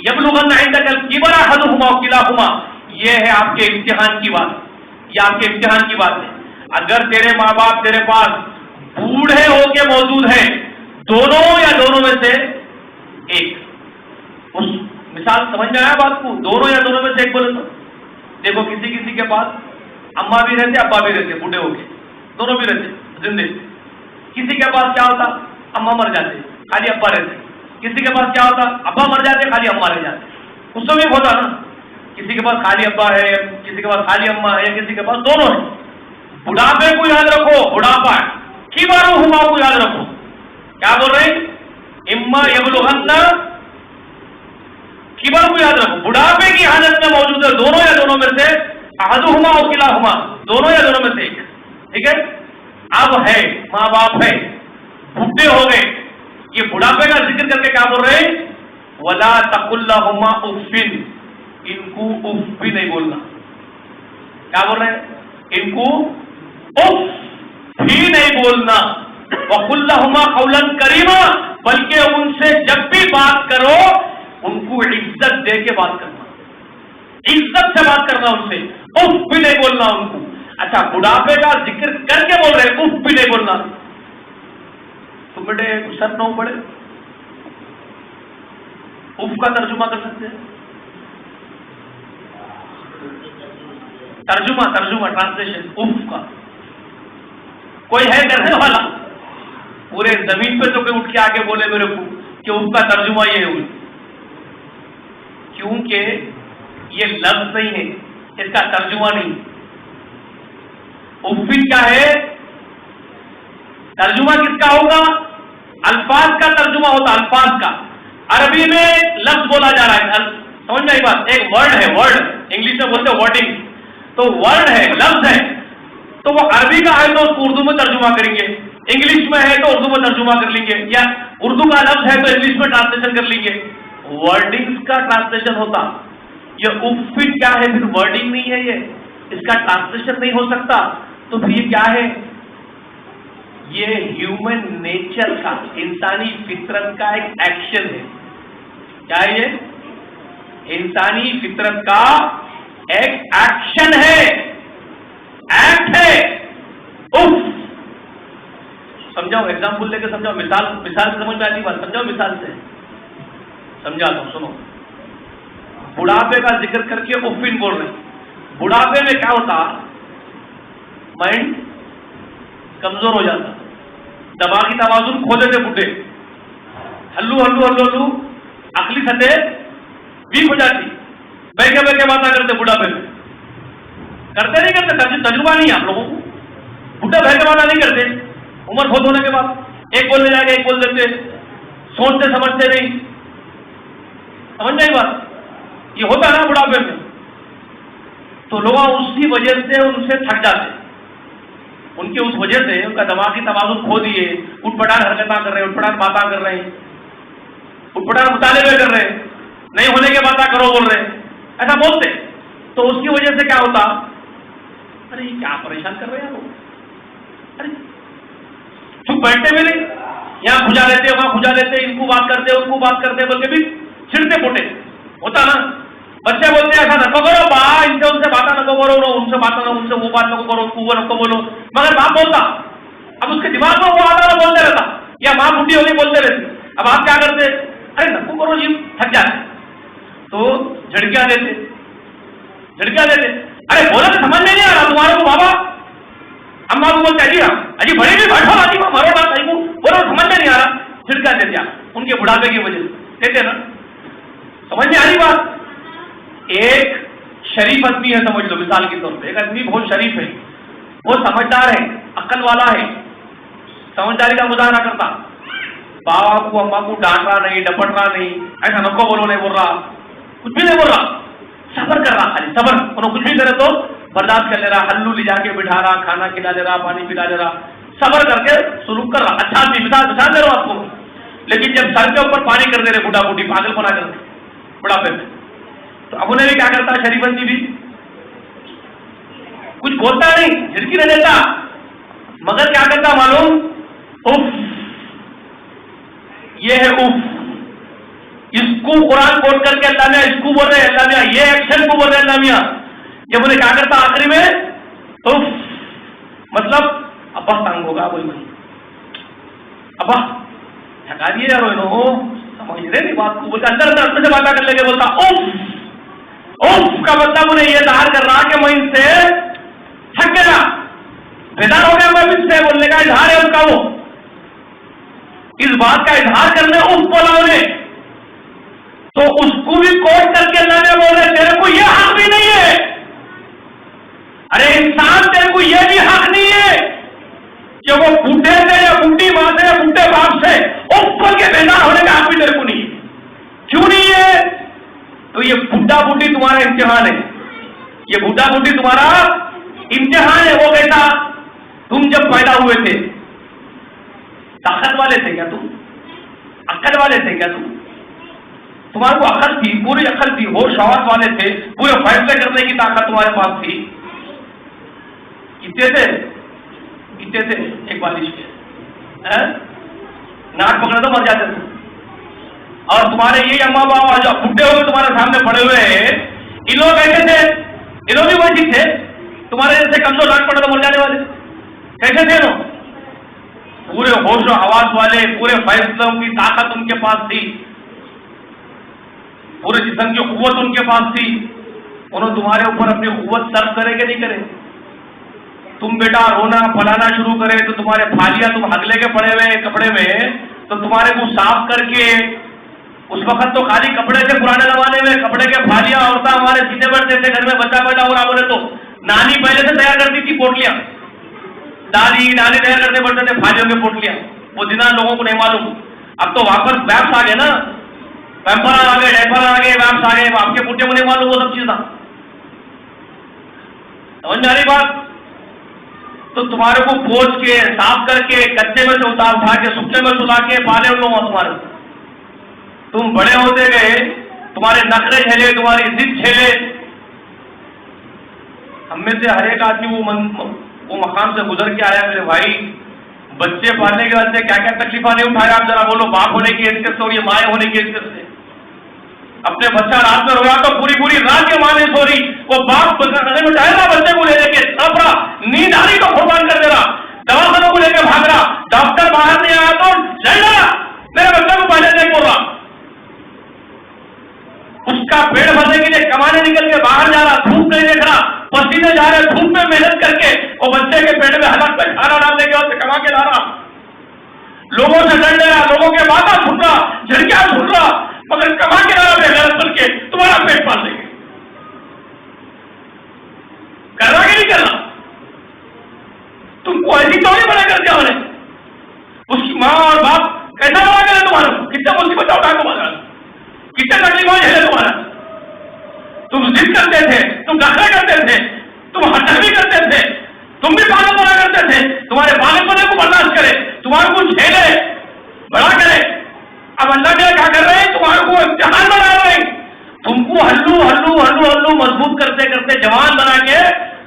یبلغن عندک الکبر احدہما او کلاہما، یہ ہے آپ کے امتحان کی بات، یہ آپ کے امتحان کی بات ہے. اگر تیرے ماں باپ تیرے پاس بوڑھے ہو کے موجود ہیں، دونوں یا دونوں میں سے ایک، اس مثال سمجھ میں آیا بات کو؟ دونوں یا دونوں میں سے ایک بولے تو دیکھو کسی کے پاس اماں بھی رہتے ابا بھی رہتے، بوڑھے ہو کے دونوں بھی رہتے زندے. کسی کے پاس کیا ہوتا، اماں مر جاتے خالی ابا رہتے. کسی کے پاس کیا ہوتا، ابا مر جاتے خالی اماں رہ جاتے. اس میں بھی ہوتا نا، کسی کے پاس خالی ابا ہے، کسی کے پاس خالی اماں ہے، کسی کے پاس دونوں ہے. بڑھاپے کو یاد رکھو، بڑھاپا کبرہما کو یاد رکھو. کیا بول رہے ہیں؟ اما یبلغن، کبر کو یاد رکھو، بڑھاپے کی حالت میں موجود ہے دونوں یا دونوں میں سے احدہما او کلاہما، دونوں یا دونوں میں سے ایک. ٹھیک ہے. اب ہے ماں باپ ہے، بڈھے ہو گئے، یہ بڑھاپے کا ذکر کر کے کیا بول رہے ہیں؟ ولا تقل لهما اف، ان کو اف بھی نہیں بولنا. کیا بول رہے ہیں؟ ان کو اف بھی نہیں بولنا. وقل لهما قولا کریما، بلکہ ان سے جب بھی بات کرو ان کو عزت دے کے بات کرنا، عزت سے بات کرنا، ان سے اف بھی نہیں بولنا ان کو. اچھا بڑھاپے کا ذکر کر کے بول رہے اف بھی نہیں بولنا. تم بیٹے سر نہ پڑے، اف کا ترجمہ کر سکتے ہیں؟ ترجمہ ٹرانسلیشن اف کا کوئی ہے کرنے والا؟ پورے زمین پہ تو کوئی اٹھ کے آگے بولے میرے کو کہ اف کا ترجمہ یہ ہے. کیونکہ یہ لفظ نہیں ہے، اس کا ترجمہ نہیں. اف کیا ہے؟ ترجمہ کس کا ہوگا؟ الفاظ کا ترجمہ ہوتا، الفاظ کا. عربی میں لفظ بولا جا رہا ہے، سمجھ میں آئی بات؟ ایک ورڈ ہے، ورڈ انگلش میں بولتے ورڈنگ، تو ورڈ ہے، لفظ ہے. تو وہ عربی کا ہے تو اس کو اردو میں ترجمہ کریں گے، انگلش میں ہے تو اردو میں ترجمہ کر لیں گے، یا اردو کا لفظ ہے تو انگلش میں ٹرانسلیشن کر لیں گے. ورڈنگز کا ٹرانسلیشن ہوتا. یہ اف کیا ہے؟ پھر ورڈنگ نہیں ہے، یہ اس کا ٹرانسلیشن نہیں ہو سکتا. تو پھر یہ کیا ہے؟ یہ ہیومن نیچر کا، انسانی فطرت کا ایک ایکشن ہے. کیا ہے یہ؟ انسانی فطرت کا ایک ایکشن ہے، ایکٹ ہے. اف سمجھاؤ، ایگزامپل لے کے سمجھاؤ، مثال سے سمجھ میں آتی بات، سمجھاؤ مثال سے سمجھا دو. سنو، بڑھاپے کا ذکر کر کے افن بول رہے ہیں. بڑھاپے میں کیا ہوتا؟ مائنڈ کمزور ہو جاتا، دماغی توازن کھو دیتے بڈھے، ہلو ہلو ہلو ہلو، عقلی سطح ویک ہو جاتی، بیٹھے بیٹھے باتیں کرتے. بڑھاپے میں کرتے نہیں کرتے، تجربہ نہیں ہے آپ لوگوں کو. بڈھا بیٹھ کے باتیں نہیں کرتے، عمر بہت ہونے کے بعد ایک بولنے جائے گا ایک بول دیتے، سوچتے سمجھتے نہیں. سمجھ نہیں بات؟ یہ ہوتا ہے نا بڑھاپے میں. تو لوگ اسی وجہ سے ان سے تھک جاتے، ان کی اس وجہ سے ان کا دماغی توازن کھو دیے، اٹھ پٹار حرکتیں کر رہے ہیں، اٹھ پٹار باتیں کر رہے ہیں، اٹھ پٹار مطالبے کر رہے ہیں، نہیں ہونے کے باتیں کرو بول رہے ہیں، ایسا بولتے. تو اس کی وجہ سے کیا ہوتا؟ ارے یہ کیا پریشان کر رہے ہیں لوگ، ارے چپ بیٹھتے بھی نہیں، یہاں کھجا لیتے وہاں کھجا لیتے، ان کو بات کرتے ان کو بات کرتے، بلکہ بھی چھڑتے پوٹے ہوتا نا. بچے بولتے ہیں ایسا نہ کرو با، ان سے باتیں نہ کرو، ان سے باتیں نہ، ان سے وہ بات نہ کرو، وہ نہ بولو. مگر باپ بولتا، اب اس کے دماغ میں وہ آتا نہ بولتے رہتا، یا ماں بڈھی ہوگی بولتے رہتے. اب آپ کیا کرتے؟ ارے نکو کرو جی، تھک جاتے تو جھڑکیاں دیتے. ارے بولا تو سمجھ میں نہیں آ رہا تمہارے کو بابا. اما کو بولتے اجی اجی بڑے بھی بیٹھو آجی مرو نا کہیں کو، بولو سمجھ میں نہیں آ رہا، جھڑکا دیتے. ان کے بڑھاپے کی وجہ سے دیتے نا. سمجھ میں آ رہی بات؟ ایک شریف آدمی ہے، سمجھ لو مثال کے طور پہ، ایک آدمی بہت شریف ہے، وہ سمجھدار ہے، عقل والا ہے، سمجھداری کا مظاہرہ کرتا، بابا کو اما کو ڈانٹ رہا نہیں، ڈپٹ رہا نہیں، ایسا نکو بولو نہیں بول رہا، کچھ بھی نہیں بول رہا، صبر کر رہا، خالی صبر. انہوں کچھ بھی کرے تو برداشت کر لے رہا، ہلو لے جا کے بٹھا رہا، کھانا کھلا دے رہا، پانی پلا دے رہا، صبر کر کے سلوک کر رہا. اچھا آدمی، مثال دے رہا ہوں آپ کو. لیکن جب سر کے اوپر پانی کر دے رہے بوڑھا بوڑھی پاگل بنا کر بڑھاپے میں، تو اب انہیں بھی کیا کرتا ہے شریف آدمی بھی کچھ بولتا نہیں، جھڑکی نہ دیتا، مگر کیا کرتا معلوم؟ اف. یہ ہے اف. اس کو قرآن کوٹ کر کے اللہ میاں اس کو بول رہے اللہ میاں یہ ایکشن کو بول رہے اللہ میاں. جب انہیں کیا کرتا آخری میں تو مطلب ابا تنگ ہوگا وہی ابا تھکا دیے یار سمجھ رہے نہیں بات کو. بولتا اندر اندر سے باتیں کر لے کے بولتا اوف کا مطلب انہیں یہ ظاہر کر رہا کہ میں ان سے تھک گیا بیدار ہو گیا. میں ان سے بولنے کا اظہار ہے اس کا وہ اس بات کا اظہار کرنے اس بولا انہیں تو اس کو بھی کوٹ کر کے اللہ نے بول رہے تیرے کو یہ حق بھی نہیں ہے. ارے انسان تیرے کو یہ بھی حق نہیں ہے کہ وہ بوڑھے سے یا بوڑھی ماں سے یا بوڑھے باپ سے اوپر کے بیدار ہونے کا حق بھی تیرے کو نہیں ہے. کیوں نہیں ہے؟ تو یہ بوڑھا بوڑھی تمہارا امتحان ہے. یہ بوڑھا بوڑھی تمہارا امتحان ہے. وہ کیسا؟ تم جب پیدا ہوئے تھے طاقت والے تھے کیا؟ تم عقل والے تھے کیا؟ تمہارے کو عقل تھی پوری عقل تھی ہوش حواس والے تھے پورے فیصلے کرنے کی طاقت تمہارے پاس تھی. کتنے تھے ایک بالش کے ناک پکڑے تو مر جاتے تھے. اور تمہارے یہ اماں بابا جو بڈھے ہوئے تمہارے سامنے پڑے ہوئے ہیں ان لوگ کیسے تھے؟ ان لوگ بھی ویسے تھے تمہارے جیسے کمزور ناک پڑے تو مر جانے والے. کیسے تھے لوگ؟ پورے ہوش و حواس والے پورے فیصلوں کی طاقت ان کے پاس تھی پورے جسم کی قوت ان کے پاس تھی. انہوں تمہارے اوپر اپنی قوت صرف کرے کہ نہیں کرے؟ تم بیٹا رونا پھلانا شروع کرے تو تمہارے پھالیاں تم ہگلے کے پڑے ہوئے کپڑے میں تو تمہارے کو صاف کر کے اس وقت تو خالی کپڑے سے پرانے زمانے میں کپڑے کے پھالیاں عورتیں ہمارے سینے بڑھتے تھے. گھر میں بچہ پیدا ہو رہا بولے تو نانی پہلے سے تیار کرتی تھی پوٹلیاں. دادی نانی تیار کرتے پڑتے تھے پھالیوں کے پوٹلیاں. وہ دنوں لوگوں کو نہیں معلوم. اب تو واپس ویپس آ گئے نا پیمپر آ گئے ڈیپر آ گئے ویپس آ گئے. آپ کے بڈھے کو نہیں معلوم وہ سب چیزیں. سمجھ میں آ رہی بات؟ تو تمہارے کو پوچھ کے صاف کر کے کچے میں سے اٹھا کے سکے میں سلا کے پالے لوگ تمہارے. تم بڑے ہوتے گئے تمہارے نخرے جھیلے تمہاری ضد جھیلے. ہم میں سے ہر ایک آدمی وہ مقام سے گزر کے آیا. میرے بھائی بچے پالنے کے واسطے کیا کیا تکلیفیں نہیں اٹھایا آپ ذرا بولو. باپ ہونے کی حیثیت سے اور یہ مائیں ہونے کی حیثیت سے اپنے بچہ رات میں رویا تو پوری رات کے ماں نہیں سو رہی. وہ باپ کھانے میں چاہے رہا بچے کو لے کے تڑپ رہا نیند آ رہی تو قربان کر دے رہا دواخانوں کو لے کے بھاگ رہا. ڈاکٹر باہر نہیں آیا تو جائے گا میرے بچے کو پہلے نہیں بول رہا. اس کا پیٹ بھرنے کے لیے کمانے نکل کے باہر جا رہا دھوپ نہیں دیکھ رہا پسینے جا رہے دھوپ میں محنت کر کے وہ بچے کے پیٹ میں حلق پہ کھانا ڈالنے کے واسطے کما کے لا رہا. لوگوں سے ڈر لے رہا لوگوں کے باتیں سن رہا جھڑکیاں سن رہا مگر کما کے لا رہا بغیر بن کے تمہارا پیٹ پال دیں گے. کر رہا کہ نہیں کر رہا؟ تم کو ایسی تو نہیں بڑا کر دیا انہیں. اس کی ماں اور باپ کیسا بڑا کرے تمہارا؟ کتنے مصیبت اٹھا کے بڑا کتنے تکلیفوں جھیلے تمہارا. تم ضد کرتے تھے تم نخرے کرتے تھے تم ہٹا بھی کرتے تھے تم بھی پالن بنا کرتے تھے. تمہارے پالن بنے کو برداشت کرے تمہارے کو جھیلے بڑا کرے. اب اللہ نے کیا کر رہے ہیں تمہارے کو امتحان بنا رہے ہیں. تم کو ہلو مضبوط کرتے کرتے جوان بنا کے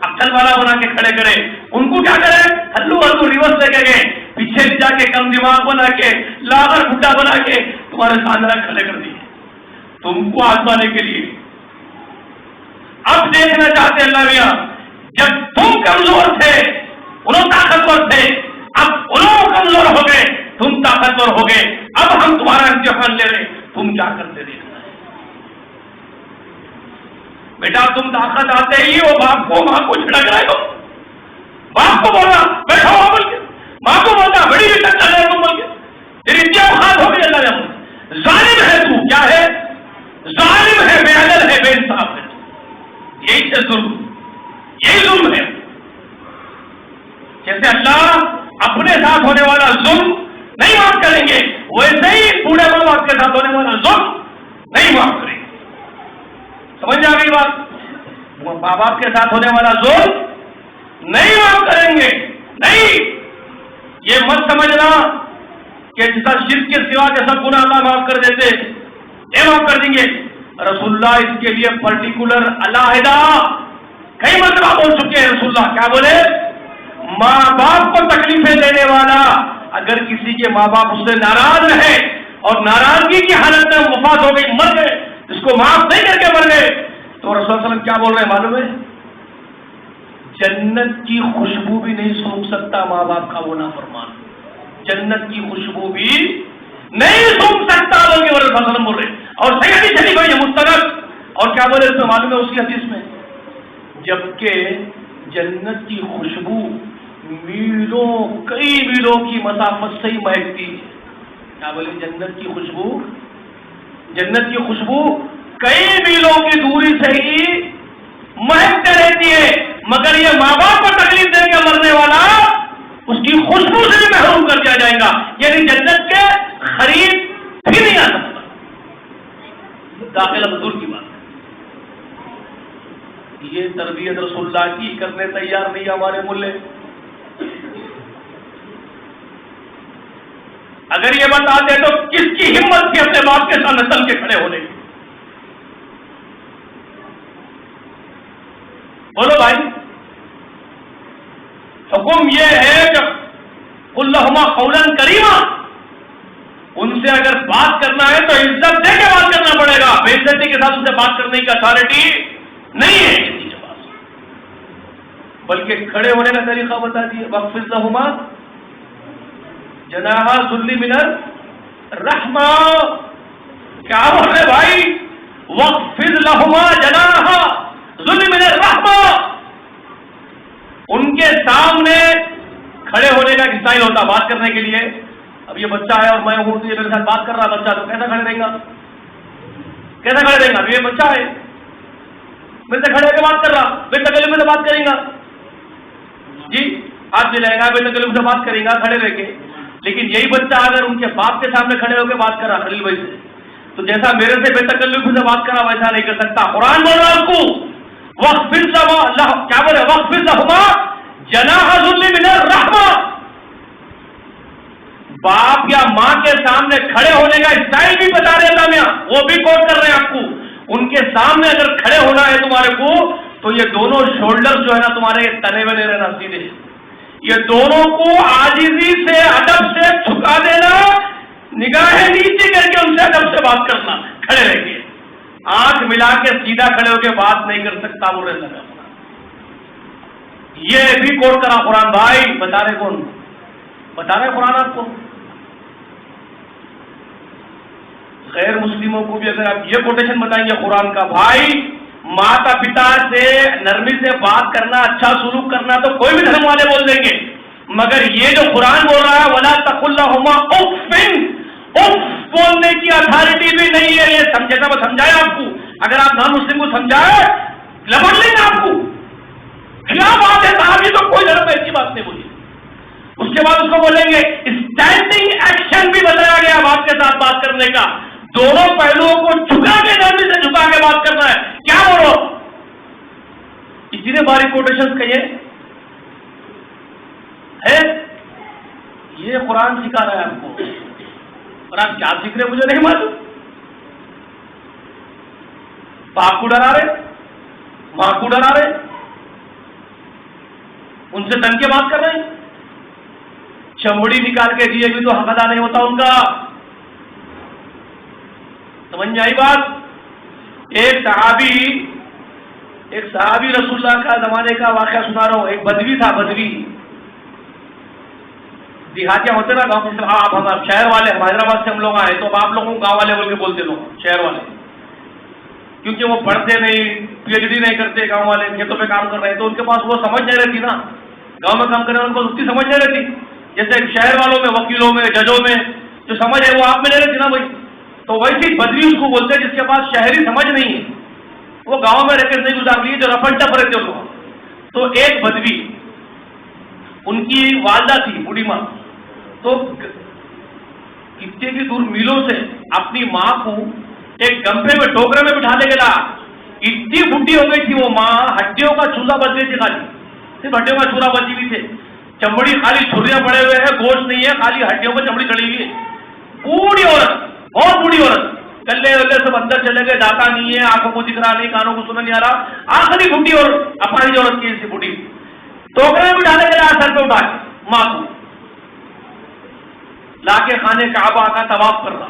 عقل والا بنا کے کھڑے کرے. ان کو کیا کرے ہلو ریورس لے کے گئے پیچھے جا کے کم دماغ بنا کے لاغر بھٹا بنا کے تمہارے سامنے کھڑے کر دیے تم کو آزمانے کے لیے. اب دیکھنا چاہتے اللہ میاں جب تم کمزور تھے انہوں طاقتور تھے اب انہوں کمزور ہو گئے تم طاقتور ہو گئے. اب ہم تمہارا امتحان لے رہے تم کیا کرتے دیکھنا ہے. بیٹا تم طاقت آتے ہی وہ باپ کو ماں کو جھڑک رہے ہو. باپ کو بولنا بیٹھا ہوا بول کے ماں کو بولنا بڑی بھی تک چل رہے تم بول کے تیری اتیا خاص ہو گئی. اللہ نے ظالم ہے تو کیا ہے ظالم ہے بے عدل ہے بے انصاف ہے. یہی سے ظلم یہی ظلم ہے. جیسے اللہ اپنے ساتھ ہونے والا ظلم نہیں معاف کریں گے ویسے ہی بوڑھے ماں باپ کے ساتھ ہونے والا ظلم نہیں معاف کریں گے. سمجھ آ گئی بات؟ ماں باپ کے ساتھ ہونے والا ظلم نہیں معاف کریں گے. نہیں یہ مت سمجھنا کہ جیسا شرک کے سوا کے سب گناہ اللہ معاف کر دیتے یہ معاف کر دیں گے. رسول اللہ اس کے لیے پرٹیکولر علیحدہ کئی مرتبہ بول چکے ہیں. رسول اللہ کیا بولے؟ ماں باپ کو تکلیفیں دینے والا اگر کسی کے ماں باپ اس سے ناراض رہے اور ناراضگی کی حالت میں وفات ہو گئی، مر گئے، اس کو معاف نہیں کر کے مر گئے، تو رسول صلی اللہ علیہ وسلم کیا بول رہے ہیں معلوم ہے؟ جنت کی خوشبو بھی نہیں سونگھ سکتا ماں باپ کا وہ نافرمان، جنت کی خوشبو بھی نہیں سونگھ سکتا، بول کے رسول صلی اللہ علیہ وسلم بول رہے ہیں۔ اور صحیح حدیث شریف ہے یہ مستند، اور کیا بولے اس میں معلوم ہے اسی حدیث میں، جبکہ جنت کی خوشبو میلوں، کئی میلوں کی مسافت سے ہی مہکتی ہے۔ کیا بولے؟ جنت کی خوشبو کئی میلوں کی دوری سے ہی مہکتے رہتی ہے، مگر یہ ماں باپ کو تکلیف دے کے مرنے والا اس کی خوشبو سے بھی محروم کر دیا جائے گا، یعنی جنت کے قریب بھی نہیں آ سکتا۔ داخلہ دور کی بات ہے، یہ تربیت رسول اللہ کی کرنے تیار نہیں ہمارے ملے۔ اگر یہ بتاتے تو کس کی ہمت تھی اپنے باپ کے سامنے چل کے کھڑے ہونے کی؟ بولو بھائی، حکم یہ ہے کہ قل لہما قولا کریما، ان سے اگر بات کرنا ہے تو عزت دے کے بات کرنا پڑے گا، بے عزتی کے ساتھ ان سے بات کرنے کی اتھارٹی نہیں ہے کسی کے پاس، بلکہ کھڑے ہونے کا طریقہ بتا دیے، واخفض لہما جناح الذل من الرحمہ۔ کیا بول رہے بھائی؟ واخفض لہما جناح الذل من الرحمہ، ان کے سامنے کھڑے ہونے کا اسٹائل ہوتا بات کرنے کے لیے۔ اب یہ بچہ ہے اور میں ہوں تو یہ میرے ساتھ بات کر رہا بچہ، تو کیسا کھڑے رہیں گا؟ اب یہ بچہ ہے میرے سے کھڑے ہو کے بات کر رہا، بے تکلف سے بات کریں گا، جی ہاتھ ملائے گا، بے تکلف سے بات کریں گا کھڑے رہ کے۔ لیکن یہی بچہ اگر ان کے باپ کے سامنے کھڑے ہو کے بات کر رہا خلیل بھائی سے، تو جیسا میرے سے بے تکلف سے بات کرا ویسا نہیں کر سکتا۔ قرآن بول رہا آپ کو واخفض لہما، کیا بولے؟ واخفض لہما جناح الذل من الرحمہ، باپ یا ماں کے سامنے کھڑے ہونے کا اسٹائل بھی بتا رہے تھا میاں، وہ بھی کوٹ کر رہے ہیں آپ کو۔ ان کے سامنے اگر کھڑے ہونا ہے تمہارے کو تو یہ دونوں شولڈر جو ہے نا تمہارے تنے میں نہیں رہنا سیدھے، یہ دونوں کو عاجزی سے ادب سے جھکا دینا، نگاہیں نیچے کر کے ان سے ادب سے بات کرنا، کھڑے رہ کے آنکھ ملا کے سیدھا کھڑے ہو کے بات نہیں کر سکتا وہ رہ سکتا۔ یہ بھی کوٹ کرا قرآن بھائی، بتا رہے کون؟ بتا رہے قرآن آپ کو۔ غیر مسلموں کو بھی اگر آپ یہ کوٹیشن بتائیں گے قرآن کا، بھائی ماتا پتا سے نرمی سے بات کرنا، اچھا سلوک کرنا تو کوئی بھی دھرم والے بول دیں گے، مگر یہ جو قرآن بول رہا ہے وَلَا تَقُل لَّهُمَا اُفٍّ، اف بولنے کی اتھارٹی بھی نہیں ہے۔ یہ جیسا میں سمجھایا آپ کو، اگر آپ نان مسلم کو سمجھائے لبڑ لیں گے آپ کو، کیا بات ہے صاحب، یہ تو کوئی دھرم ایسی بات نہیں بولی۔ اس کے بعد اس کو بولیں گے اسٹینڈنگ ایکشن بھی بتایا گیا باپ کے ساتھ بات کرنے کا، دونوں پہلوؤں کو جھکا کے نرمی سے جھکا کے بات کرنا ہے۔ کیا بولو؟ اتنے باری کوٹیشن کہیے ہے، یہ قرآن سکھا رہا ہے آپ کو، اور آپ کیا سیکھ رہے مجھے نہیں معلوم۔ باپ کو ڈرا رہے، ماں کو ڈرا رہے، ان سے تن کے بات کر رہے ہیں، چمڑی نکال کے دیے بھی تو حق ادا نہیں ہوتا ان کا۔ سمجھ میں آئی بات؟ ایک صحابی رسول اللہ کا زمانے کا واقعہ سنا رہا ہوں۔ ایک بدوی تھا، بدوی دیہاتیاں ہوتے نا گاؤں سے، آپ ہم شہر والے، ہم حیدرآباد سے ہم لوگ آئے تو آپ لوگوں کو گاؤں والے بول کے بولتے لوگ، شہر والے، کیونکہ وہ پڑھتے نہیں، PhD نہیں کرتے، گاؤں والے کھیتوں پہ کام کر رہے ہیں تو ان کے پاس وہ سمجھ نہیں رہتی نا، گاؤں میں کام کرنے والوں کو اتنی سمجھ نہیں رہتی، جیسے شہر والوں میں، وکیلوں میں، ججوں میں جو سمجھ ہے وہ آپ میں نہیں رہتی نا بھائی، تو ویسی بدوی اس کو بولتے ہیں جس کے پاس شہری سمجھ نہیں ہے، وہ گاؤں میں رہ کے نہیں گزار لیے، جو رفن ٹپ رہتے ہیں لوگ۔ تو ایک بدوی، ان کی والدہ تھی بوڑھی ماں، تو کتنے کی دور میلوں سے اپنی ماں کو ایک گمپے میں ٹوکرے میں بٹھا دے گا، اتنی بڈھی ہو گئی تھی وہ ماں، ہڈیوں کا چولہا بچ گئی تھی، خالی صرف ہڈیوں کا چولہا بچی ہوئی تھے، چمڑی خالی چھریاں پڑے ہوئے ہیں، گوشت نہیں ہے، خالی ہڈیوں پر چمڑی چڑی ہوئی ہے، بوڑھی عورت، بہت بوڑھی عورت، کلے ولے سب اندر چلے گئے، داتا نہیں ہے، آنکھوں کو دکھ رہا نہیں، کانوں کو سنا نہیں آ رہا، آخری بڈھی اور اپانی عورت کی ایسی بڈھی ٹوکرے میں بٹھا دے گا، سر پہ اٹھا کے ماں کو لا کے خانے کعبہ کا طواف کر رہا،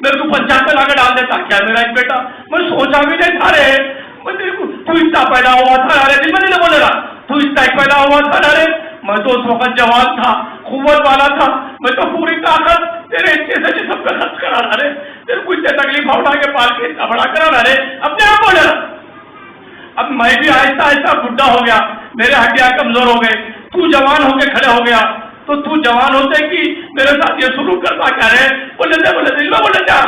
میرے کو پنچایت میں لا کے ڈال دیتا کیا میرا ایک بیٹا. میں سوچا بھی نہیں تھا رے, تو اتنا پیدا ہوا تھا ارے, دل میں نہیں بولے گا تو اتنا ایک پیدا ہوا تھا ارے. میں تو اس وقت جوان تھا, قوت والا تھا, میں تو پوری طاقت تیرے اتنے سے جسم پہ خرچ کرا رہا رہے, تیرے کو اتنے تکلیف اٹھا کے پال کے اتنا بڑا کرا رہا رہے, اپنے آپ بولے رہا. اب میں بھی آہستہ آہستہ بڈھا ہو گیا, میرے ہڈیاں کمزور ہو گئے, تو جوان ہو کے کھڑے ہو گیا, تو جوان ہوتے کہ میرے ساتھ یہ سلوک کرتا کیا رہے, بولے دل میں بولے جا,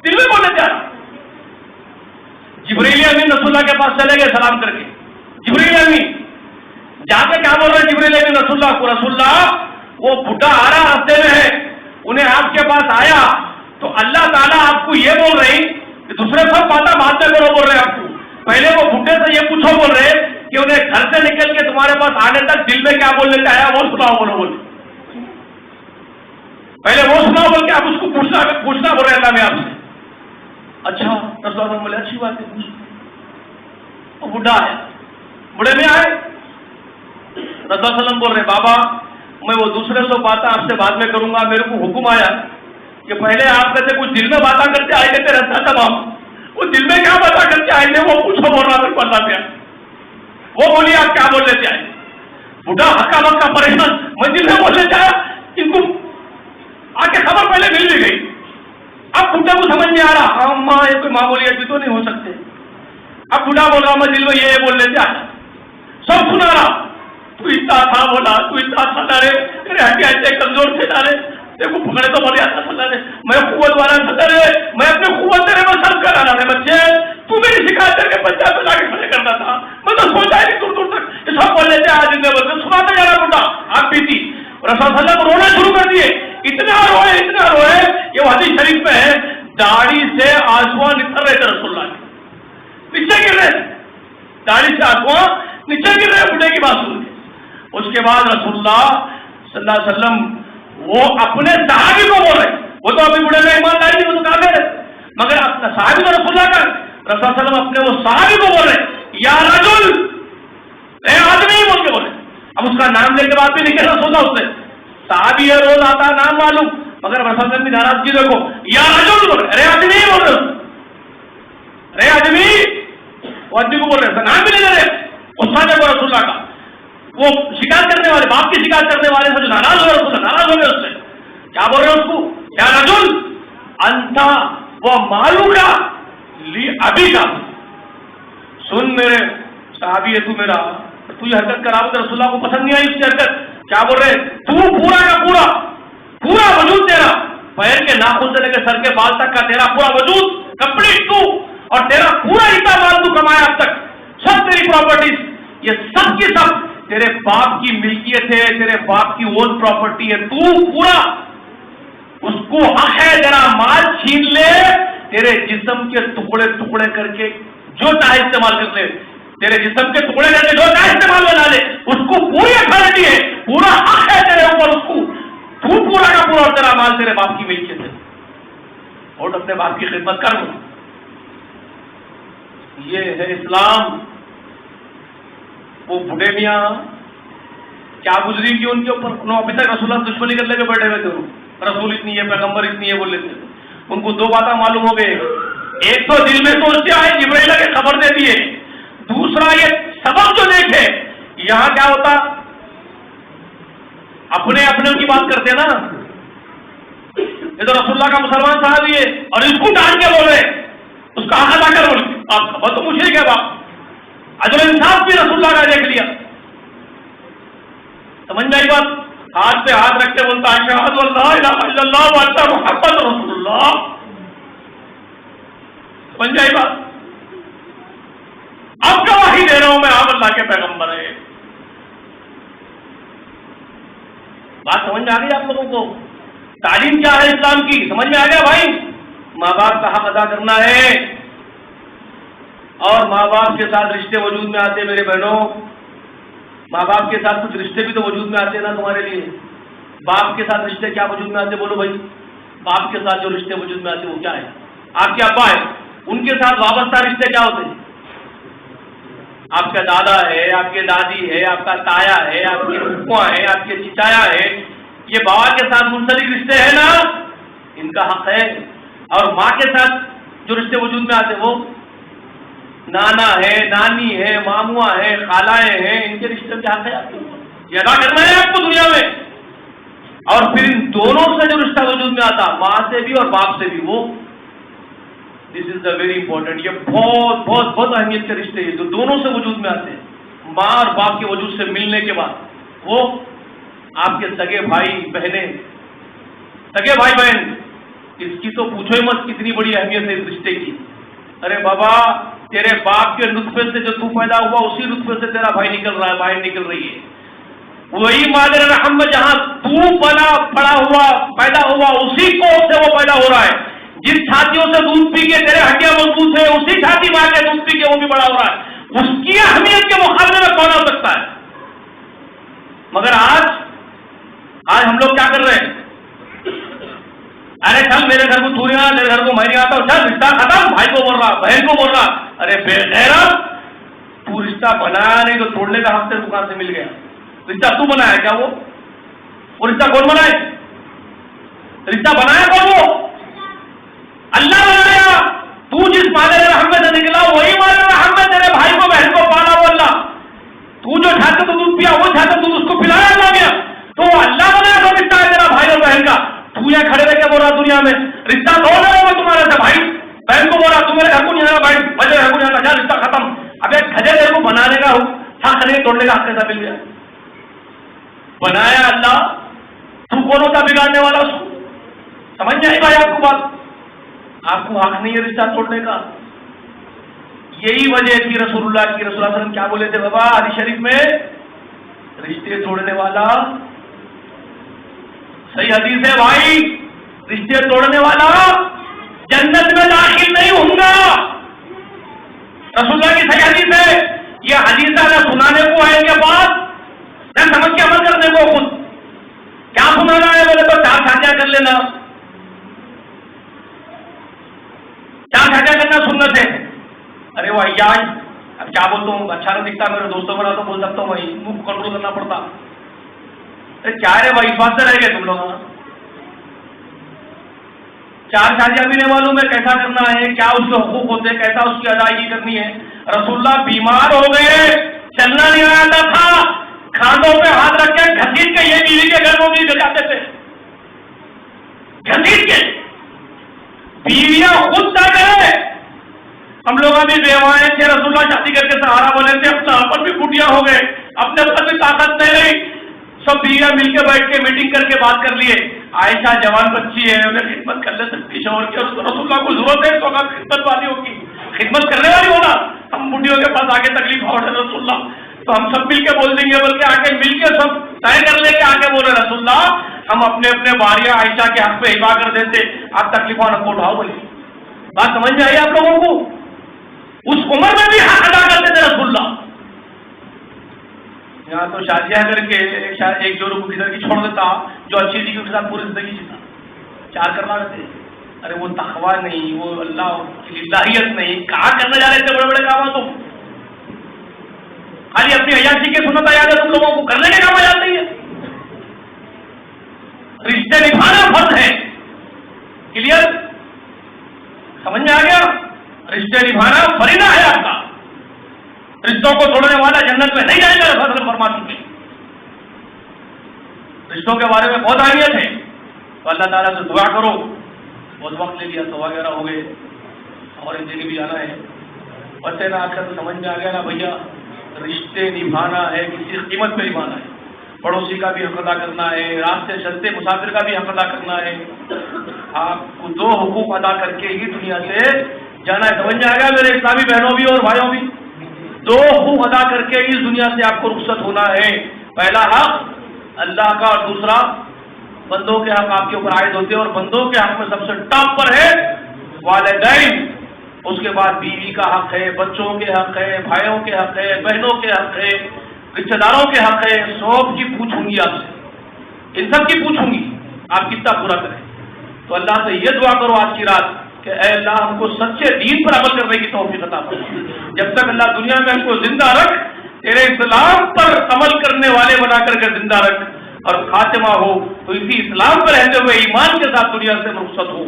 دل میں بولے جا. جبریل امین رسول اللہ کے پاس چلے گئے سلام کر کے. جبریل امین جا کے کیا بول رہے جبریل امین رسول اللہ کو, رسول اللہ وہ بڈھا آ رہا راستے میں ہے, انہیں آپ کے پاس آیا تو اللہ تعالیٰ آپ کو یہ بول رہی کہ دوسرے سب باتیں بات میں کرو بول رہے آپ کو, پہلے وہ بڈھے سے یہ پوچھو بول رہے کہ انہیں گھر سے نکل کے تمہارے پاس آنے تک دل میں کیا بولنے چاہیا وہ سناؤ بولو بول. پہلے وہ سناؤ بول کے آپ اس کو پوچھنا بول رہے اللہ میں آپ سے. اچھا رسول اللہ بولے اچھی بات ہے پوچھ. وہ بڈھا آیا, بڑے میں آئے, رسول اللہ وسلم بول رہے بابا میں وہ دوسرے سو باتیں آپ سے بعد میں کروں گا, میرے کو حکم آیا کہ پہلے آپ کہتے کچھ دل میں باتیں کرتے آئے کہتے رہتا تمام, وہ دل میں کیا باتیں کرتے آئے تھے وہ پوچھو بول رہا میرے کو اللہ پہ. وہ بولیے آپ کیا بول لیتے آئے. بڈھا ہکا بکا پریشان, میں دل میں بولنے چاہا, ان کو آ کے خبر پہلے مل بھی گئی. اب بڈھا کو سمجھ نہیں آ رہا, ہاں ماں یہ کوئی معمولیت بھی تو نہیں ہو سکتے. اب بڈھا بول رہا میں دل میں یہ بول لیتے آیا, سب سنا رہا, تو اتنا تھا بولا, تو اتنا تھا ڈرے, تیرے ہڈیاں اتنے کمزور تھے ڈرے, تیرے کو پکڑے تو بڑھیا تھا ڈرے, میں قوت والا تھا ڈرے, میں اپنی قوت تیرے میں سب کرا رہا ہے. بچے تو میری شکایت کر کے پنچایت میں لا کے کھڑے کرتا تھا, میں تو سوچا ہی نہیں دور دور تک یہ سب بول لیتے آج میں بولتے سناتے جا رہا بڈھا آپ بھی تھی. رسول اللہ صلی اللہ علیہ وسلم رونا شروع کر دیے, اتنا روئے یہ حدیث شریف میں ہے داڑھی سے آنسو نکل رہے تھے رسول اللہ کے, نیچے گر رہے, داڑھی سے آنسو نیچے گر رہے بڈھے کی بات سن کے. اس کے بعد رسول اللہ صلی اللہ علیہ وسلم وہ اپنے صحابی کو بول رہے, وہ تو ابھی بڑے میں ایمانداری نہیں, وہ تو کافر ہے, مگر اپنا صحابی تو رسول اللہ کا, رسول اللہ علیہ وسلم اپنے وہ صحابی کو بول رہے یا رجل, اے آدمی بول کے بولے. اب اس کا نام لے کے بعد بھی نہیں کہنا سوچا اس سے, صحابی ہے روز آتا نام معلوم, مگر رسول اللہ کی ناراضگی دیکھو, یا رجل بول رہے, ارے آدمی بول رہے, ارے آدمی, وہ آدمی کو بول رہے, نام بھی نہیں لے رہے. غصہ دیکھو رسول اللہ کا, وہ شکایت کرنے والے باپ کی شکایت کرنے والے سے جو ناراض ہو رہے, ناراض ہو گئے اس سے, کیا بول رہے اس کو, یا رجل انتا وہ مالو کا لی ابھی کا, سن میرے صحابی ہے تو میرا, تو یہ حرکت کرا تو رسول اللہ کو پسند نہیں آئی اس کی حرکت. کیا بول رہے, تو پورا کا پورا وجود تیرا, پیر کے ناخن سے لے کے سر کے بال تک کا تیرا پورا وجود کمپلیٹ تو, اور تیرا پورا اتنا مال تو کمایا اب تک, سب تیری پراپرٹیز یہ سب کی سب تیرے باپ کی ملکیت ہے, تیرے باپ کی اون پراپرٹی ہے, تو پورا اس کو حق ہے تیرا مال چھین لے, تیرے جسم کے ٹکڑے ٹکڑے کر کے جو چاہے استعمال کر لے, تیرے جسم کے ٹکڑے کر کے جو چاہے استعمال بنا لے, اس کو پوری اتھارٹی ہے, پورا حق ہے تیرے اوپر, اس کو تو پورا کا پورا, تیرا مال تیرے باپ کی ملکیت ہے, اور اپنے باپ کی خدمت کر. یہ ہے اسلام. وہ بوڑھے میاں کیا گزری کی ان کے اوپر, انہوں ابھی تک رسول اللہ دشمنی کر لے کے بیٹھے ہوئے تھے, رسول اتنی ہے پیغمبر اتنی ہے بول لیتے. ان کو دو باتیں معلوم ہو گئے, ایک تو دل میں سوچتے آئے جبرائیل کے خبر دے دیے, دوسرا یہ سبق جو دیکھے یہاں کیا ہوتا, اپنے اپنے کی بات کرتے نا, یہ تو رسول اللہ کا مسلمان صاحب ہے اور اس کو ڈانٹ کے بول رہے, اس کا حق ادا کر بول, آپ خبر تو مجھے کیا باپ, عدل انصاف بھی رسول اللہ کا دیکھ لیا. سمجھ میں آئی بات, ہاتھ پہ ہاتھ رکھ کے بولتا اشہد ان لا الہ الا اللہ و ان محمد رسول اللہ. سمجھ میں آئی بات, اب گواہی دے رہا ہوں میں, آپ اللہ کے پیغمبر ہے. بات سمجھ میں آ گئی آپ لوگوں کو, تعلیم کیا ہے اسلام کی, سمجھ میں آ گیا بھائی. ماں باپ کا حق ادا کرنا ہے, اور ماں باپ کے ساتھ رشتے وجود میں آتے میرے بہنوں, ماں باپ کے ساتھ کچھ رشتے بھی تو وجود میں آتے نا تمہارے لیے. باپ کے ساتھ رشتے کیا وجود میں آتے بولو بھائی, باپ کے ساتھ جو رشتے وجود میں آتے وہ کیا ہے, آپ کے ابا ہے, ان کے ساتھ وابستہ رشتے کیا ہوتے ہیں, آپ کا دادا ہے, آپ کے دادی ہے, آپ کا تایا ہے, آپ کی پھپھا ہے, آپ کے چچایا ہے, یہ بابا کے ساتھ منسلک رشتے ہیں نا. ان کا حق ہے. اور ماں کے ساتھ جو رشتے وجود میں آتے وہ نانا ہے، نانی ہے، ماموا ہے، خالائیں ہیں، ان کے رشتے کے حق ہے آپ کے اوپر، یہ ادا کرنا ہے آپ کو دنیا میں. اور پھر ان دونوں سے جو رشتہ وجود میں آتا، ماں سے بھی اور باپ سے بھی، وہ دس از دا ویری امپورٹنٹ. یہ بہت بہت بہت اہمیت کے رشتے ہیں جو دونوں سے وجود میں آتے ہیں. ماں اور باپ کے وجود سے ملنے کے بعد وہ آپ کے سگے بھائی بہنیں، سگے بھائی بہن، اس کی تو پوچھو ہی مت کتنی بڑی اہمیت ہے اس رشتے کی. ارے بابا، تیرے باپ کے نطفے سے جو تو پیدا ہوا اسی نطفے سے تیرا بھائی نکل رہا ہے، بھائی نکل رہی ہے. وہی مادر رحم میں جہاں تو پڑا ہوا پیدا ہوا اسی کوکھ سے وہ پیدا ہو رہا ہے. جس چھاتیوں سے دودھ پی کے تیرے ہڈیاں مضبوط ہے اسی چھاتی ماں کے دودھ پی کے وہ بھی بڑا ہو رہا ہے. اس کی اہمیت کے مقابلے میں کون ہو سکتا ہے؟ مگر آج ہم لوگ کیا کر رہے ہیں؟ ارے چل میرے گھر کو تو نہیں آ، میرے گھر کو میں نہیں آتا ہوں، چل رشتہ ختم، بھائی کو بول رہا، بہن کو بول رہا. ارے بے غیرت، تو رشتہ بنایا نہیں تو توڑنے کا حق تیرے کو کہاں سے مل گیا؟ رشتہ تو بنایا کیا؟ وہ رشتہ کون بنائے؟ رشتہ بنایا کون؟ وہ اللہ بنایا. تو جس مادر رحم میں سے نکلا وہی مادر رحم میں تیرے بھائی کو بہن کو پالا وہ اللہ. تو جو چھاتے تو دودھ پیا وہ چھاتے تو اس کو پلایا اللہ گیا، تو اللہ بنایا تو رشتہ ہے تیرا بھائی اور بہن کا. تو یہاں کھڑے رہ کے بول رہا دنیا میں رشتہ توڑ رہا ہوں تمہارے سے، بھائی بہن کو بول رہا تم میرے گھر کو نہیں آنا، بھائی مجھے گھر کو نہیں آنا، جا رشتہ ختم. اب ایک کھجے تیرے کو بنانے کا حق نہیں، توڑنے کا حق کیسا مل گیا؟ بنایا اللہ، تو کون ہوتا بگاڑنے والا اس کو؟ سمجھ نہیں بھائی آپ کو بات؟ آپ کو حق نہیں ہے رشتہ توڑنے کا. یہی وجہ تھی رسول اللہ کی. رسول اللہ علیہ وسلم کیا بولے تھے بابا حدیث شریف میں؟ رشتے توڑنے والا، صحیح حدیث ہے بھائی، رشتے توڑنے والا جنت میں داخل نہیں ہوں گا. رسول اللہ کی صحیح حدیث ہے. یہ حدیث نہ سنانے کو ہے ان کے پاس، نہ سمجھ کے عمل کرنے کو. خود کیا سنانا ہے؟ بولے تو 4 شادیاں کر لینا. 4 شادیاں کرنا سنت ہے. ارے وہ عیاش، اب کیا بولتا ہوں، اچھا نہیں دکھتا، میرے دوستوں کو تو بول سکتا ہوں بھائی، منہ کنٹرول کرنا پڑتا. ارے کیا ہے بھائی، اس بات سے رہ گئے تم لوگ. 4 شادیاں بھی نہیں معلوم ہے کیسا کرنا ہے، کیا اس کے حقوق ہوتے ہیں، کیسا اس کی ادائیگی کرنی ہے. رسول اللہ بیمار ہو گئے، چلنا نہیں آتا تھا، کھانوں پہ ہاتھ رکھ کے گھسیٹ کے یہ بیوی کے گھر میں بھی جاتے تھے. گھسیٹ کے بیویاں خود طے کرے. ہم لوگ ابھی بیوائیں تھے، رسول اللہ شادی کر کے سہارا بنے تھے، اپنا اپن بھی کٹیا ہو گئے، اپنے اوپر بھی طاقت نہیں رہی. سب بیویاں مل کے بیٹھ کے میٹنگ کر کے بات کر لیے. عائشہ جوان بچی ہے، انہیں خدمت کر لے سکتی شوہر کی، اور رسول اللہ کو ضرورت ہے تو خدمت والی ہوگی، خدمت کرنے والی ہونا. ہم بڈھیوں کے پاس آگے تکلیف ہو رہے رسول اللہ، تو ہم سب مل کے بول دیں گے، بلکہ آگے مل کے سب طے کر لے کے آگے بول رہے رسول اللہ ہم اپنے اپنے باریاں عائشہ کے حق پہ ہبا کر دیتے، آپ تکلیفوں نہ اٹھاؤ. بولی بات سمجھ میں آئی آپ لوگوں کو؟ اس عمر میں بھی حق ادا کرتے تھے رسول اللہ. یہاں تو شادیاں کر کے ایک جوڑوں کو کدھر کی چھوڑ دیتا جو اچھی تھی، کے ساتھ پوری زندگی جیتا. 4 کرنا رہتے. ارے وہ تقویٰ نہیں، وہ اللہ کی الہیت نہیں. کہاں کرنے جا رہے تھے بڑے بڑے کام؟ تم خالی اپنی عیاشی کی سنت یاد ہے تم لوگوں کو، کرنے کے کام یاد نہیں ہے. رشتے نبھانا فرض ہے. کلیئر؟ سمجھ میں آ گیا؟ رشتے نبھانا فریضہ ہے آپ کا. رشتوں کو توڑنے والا جنت میں نہیں جائے گا، فضل فرما چکے. رشتوں کے بارے میں بہت اہمیت ہے، تو اللہ تعالیٰ سے دعا کرو. بہت وقت لے لیا، 11:15 ہو گئے اور ان دن بھی جانا ہے. بچے نا آج کل تو سمجھ میں آ گیا نا بھیا، رشتے نبھانا ہے کسی قیمت پہ نبھانا ہے. پڑوسی کا بھی حق ادا کرنا ہے، راستے چلتے مسافر کا بھی حق ادا کرنا ہے. آپ کو 2 حقوق ادا کر کے ہی دنیا سے جانا ہے. سمجھ میں آ گیا میرے اسلامی بہنوں بھی اور بھائیوں بھی؟ 2 حقوق ادا کر کے اس دنیا سے آپ کو رخصت ہونا ہے. پہلا حق اللہ کا، اور دوسرا بندوں کے حق آپ کے اوپر عائد ہوتے ہیں، اور بندوں کے حق میں سب سے ٹاپ پر ہے والدین. اس کے بعد بیوی کا حق ہے، بچوں کے حق ہے، بھائیوں کے حق ہے، بہنوں کے حق ہے، رشتے داروں کے حق ہے. سب کی پوچھوں گی آپ سے، ان سب کی پوچھوں گی آپ کتنا پورا کریں. تو اللہ سے یہ دعا کرو آج کی رات کہ اے اللہ ہم کو سچے دین پر عمل کرنے کی توفیق عطا فرما. جب تک اللہ دنیا میں ہم کو زندہ رکھ، تیرے اسلام پر عمل کرنے والے بنا کر کے زندہ رکھ. اور خاتمہ ہو تو اسی اسلام پر رہتے ہوئے ایمان کے ساتھ دنیا سے رخصت ہو.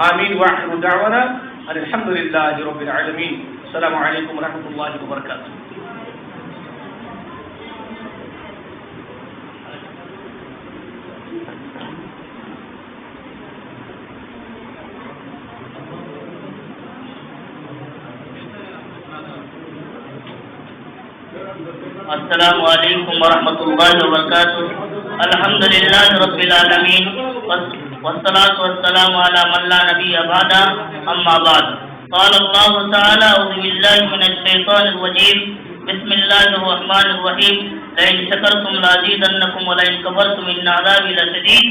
آمین. وآخر دعوانا الحمد للہ رب العالمین. السلام علیکم ورحمۃ اللہ وبرکاتہ. السلام علیکم ورحمۃ اللہ وبرکاتہ. الحمد للہ رب العالمین والصلاة والسلام علی من لا نبی بعدہ. اما بعد. قال اللہ تعالی اعوذ باللہ من الشیطان الرجیم. بسم اللہ الرحمن الرحیم. لئن شکرتم لازیدنکم ولئن کفرتم ان عذابی لشدید.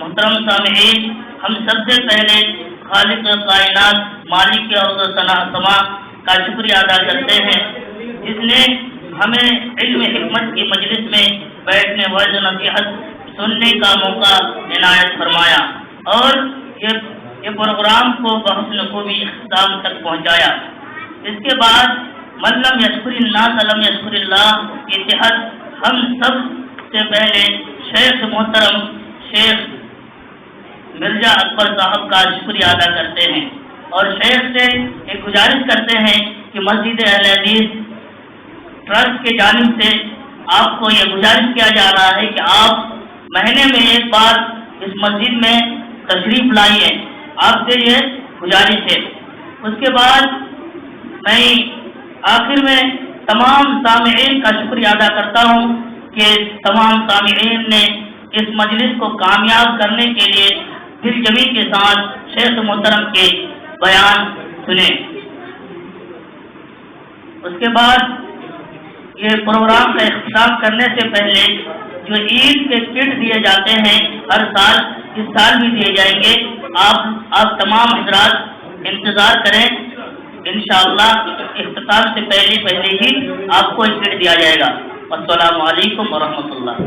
محترم سامعین، ہم سب سے پہلے خالق کائنات مالک ارض سما کا شکریہ ادا کرتے ہیں جس نے ہمیں علم حکمت کی مجلس میں بیٹھنے وعظ نصیحت سننے کا موقع عنایت فرمایا اور یہ پروگرام کو بحسن خوبی اختتام تک پہنچایا. اس کے بعد من لم یشکر الناس لم یشکر اللہ کے تحت ہم سب سے پہلے شیخ محترم شیخ مرزا اکبر صاحب کا شکریہ ادا کرتے ہیں اور شیخ سے ایک گزارش کرتے ہیں کہ مسجد اہل حدیث ٹرسٹ کے جانب سے آپ کو یہ گزارش کیا جا رہا ہے کہ آپ مہینے میں ایک بار اس مسجد میں تشریف لائیے. آپ سے یہ گزارش ہے. اس کے بعد میں آخر میں تمام سامعین کا شکریہ ادا کرتا ہوں کہ تمام سامعین نے اس مجلس کو کامیاب کرنے کے لیے دل جمی کے ساتھ شیخ محترم کے بیان سنے. اس کے بعد یہ پروگرام کا اختتام کرنے سے پہلے جو عید کے کٹ دیے جاتے ہیں ہر سال، اس سال بھی دیے جائیں گے. آپ تمام حضرات انتظار کریں. انشاءاللہ اختتام سے پہلے ہی آپ کو ایک کٹ دیا جائے گا. السلام علیکم ورحمۃ اللہ.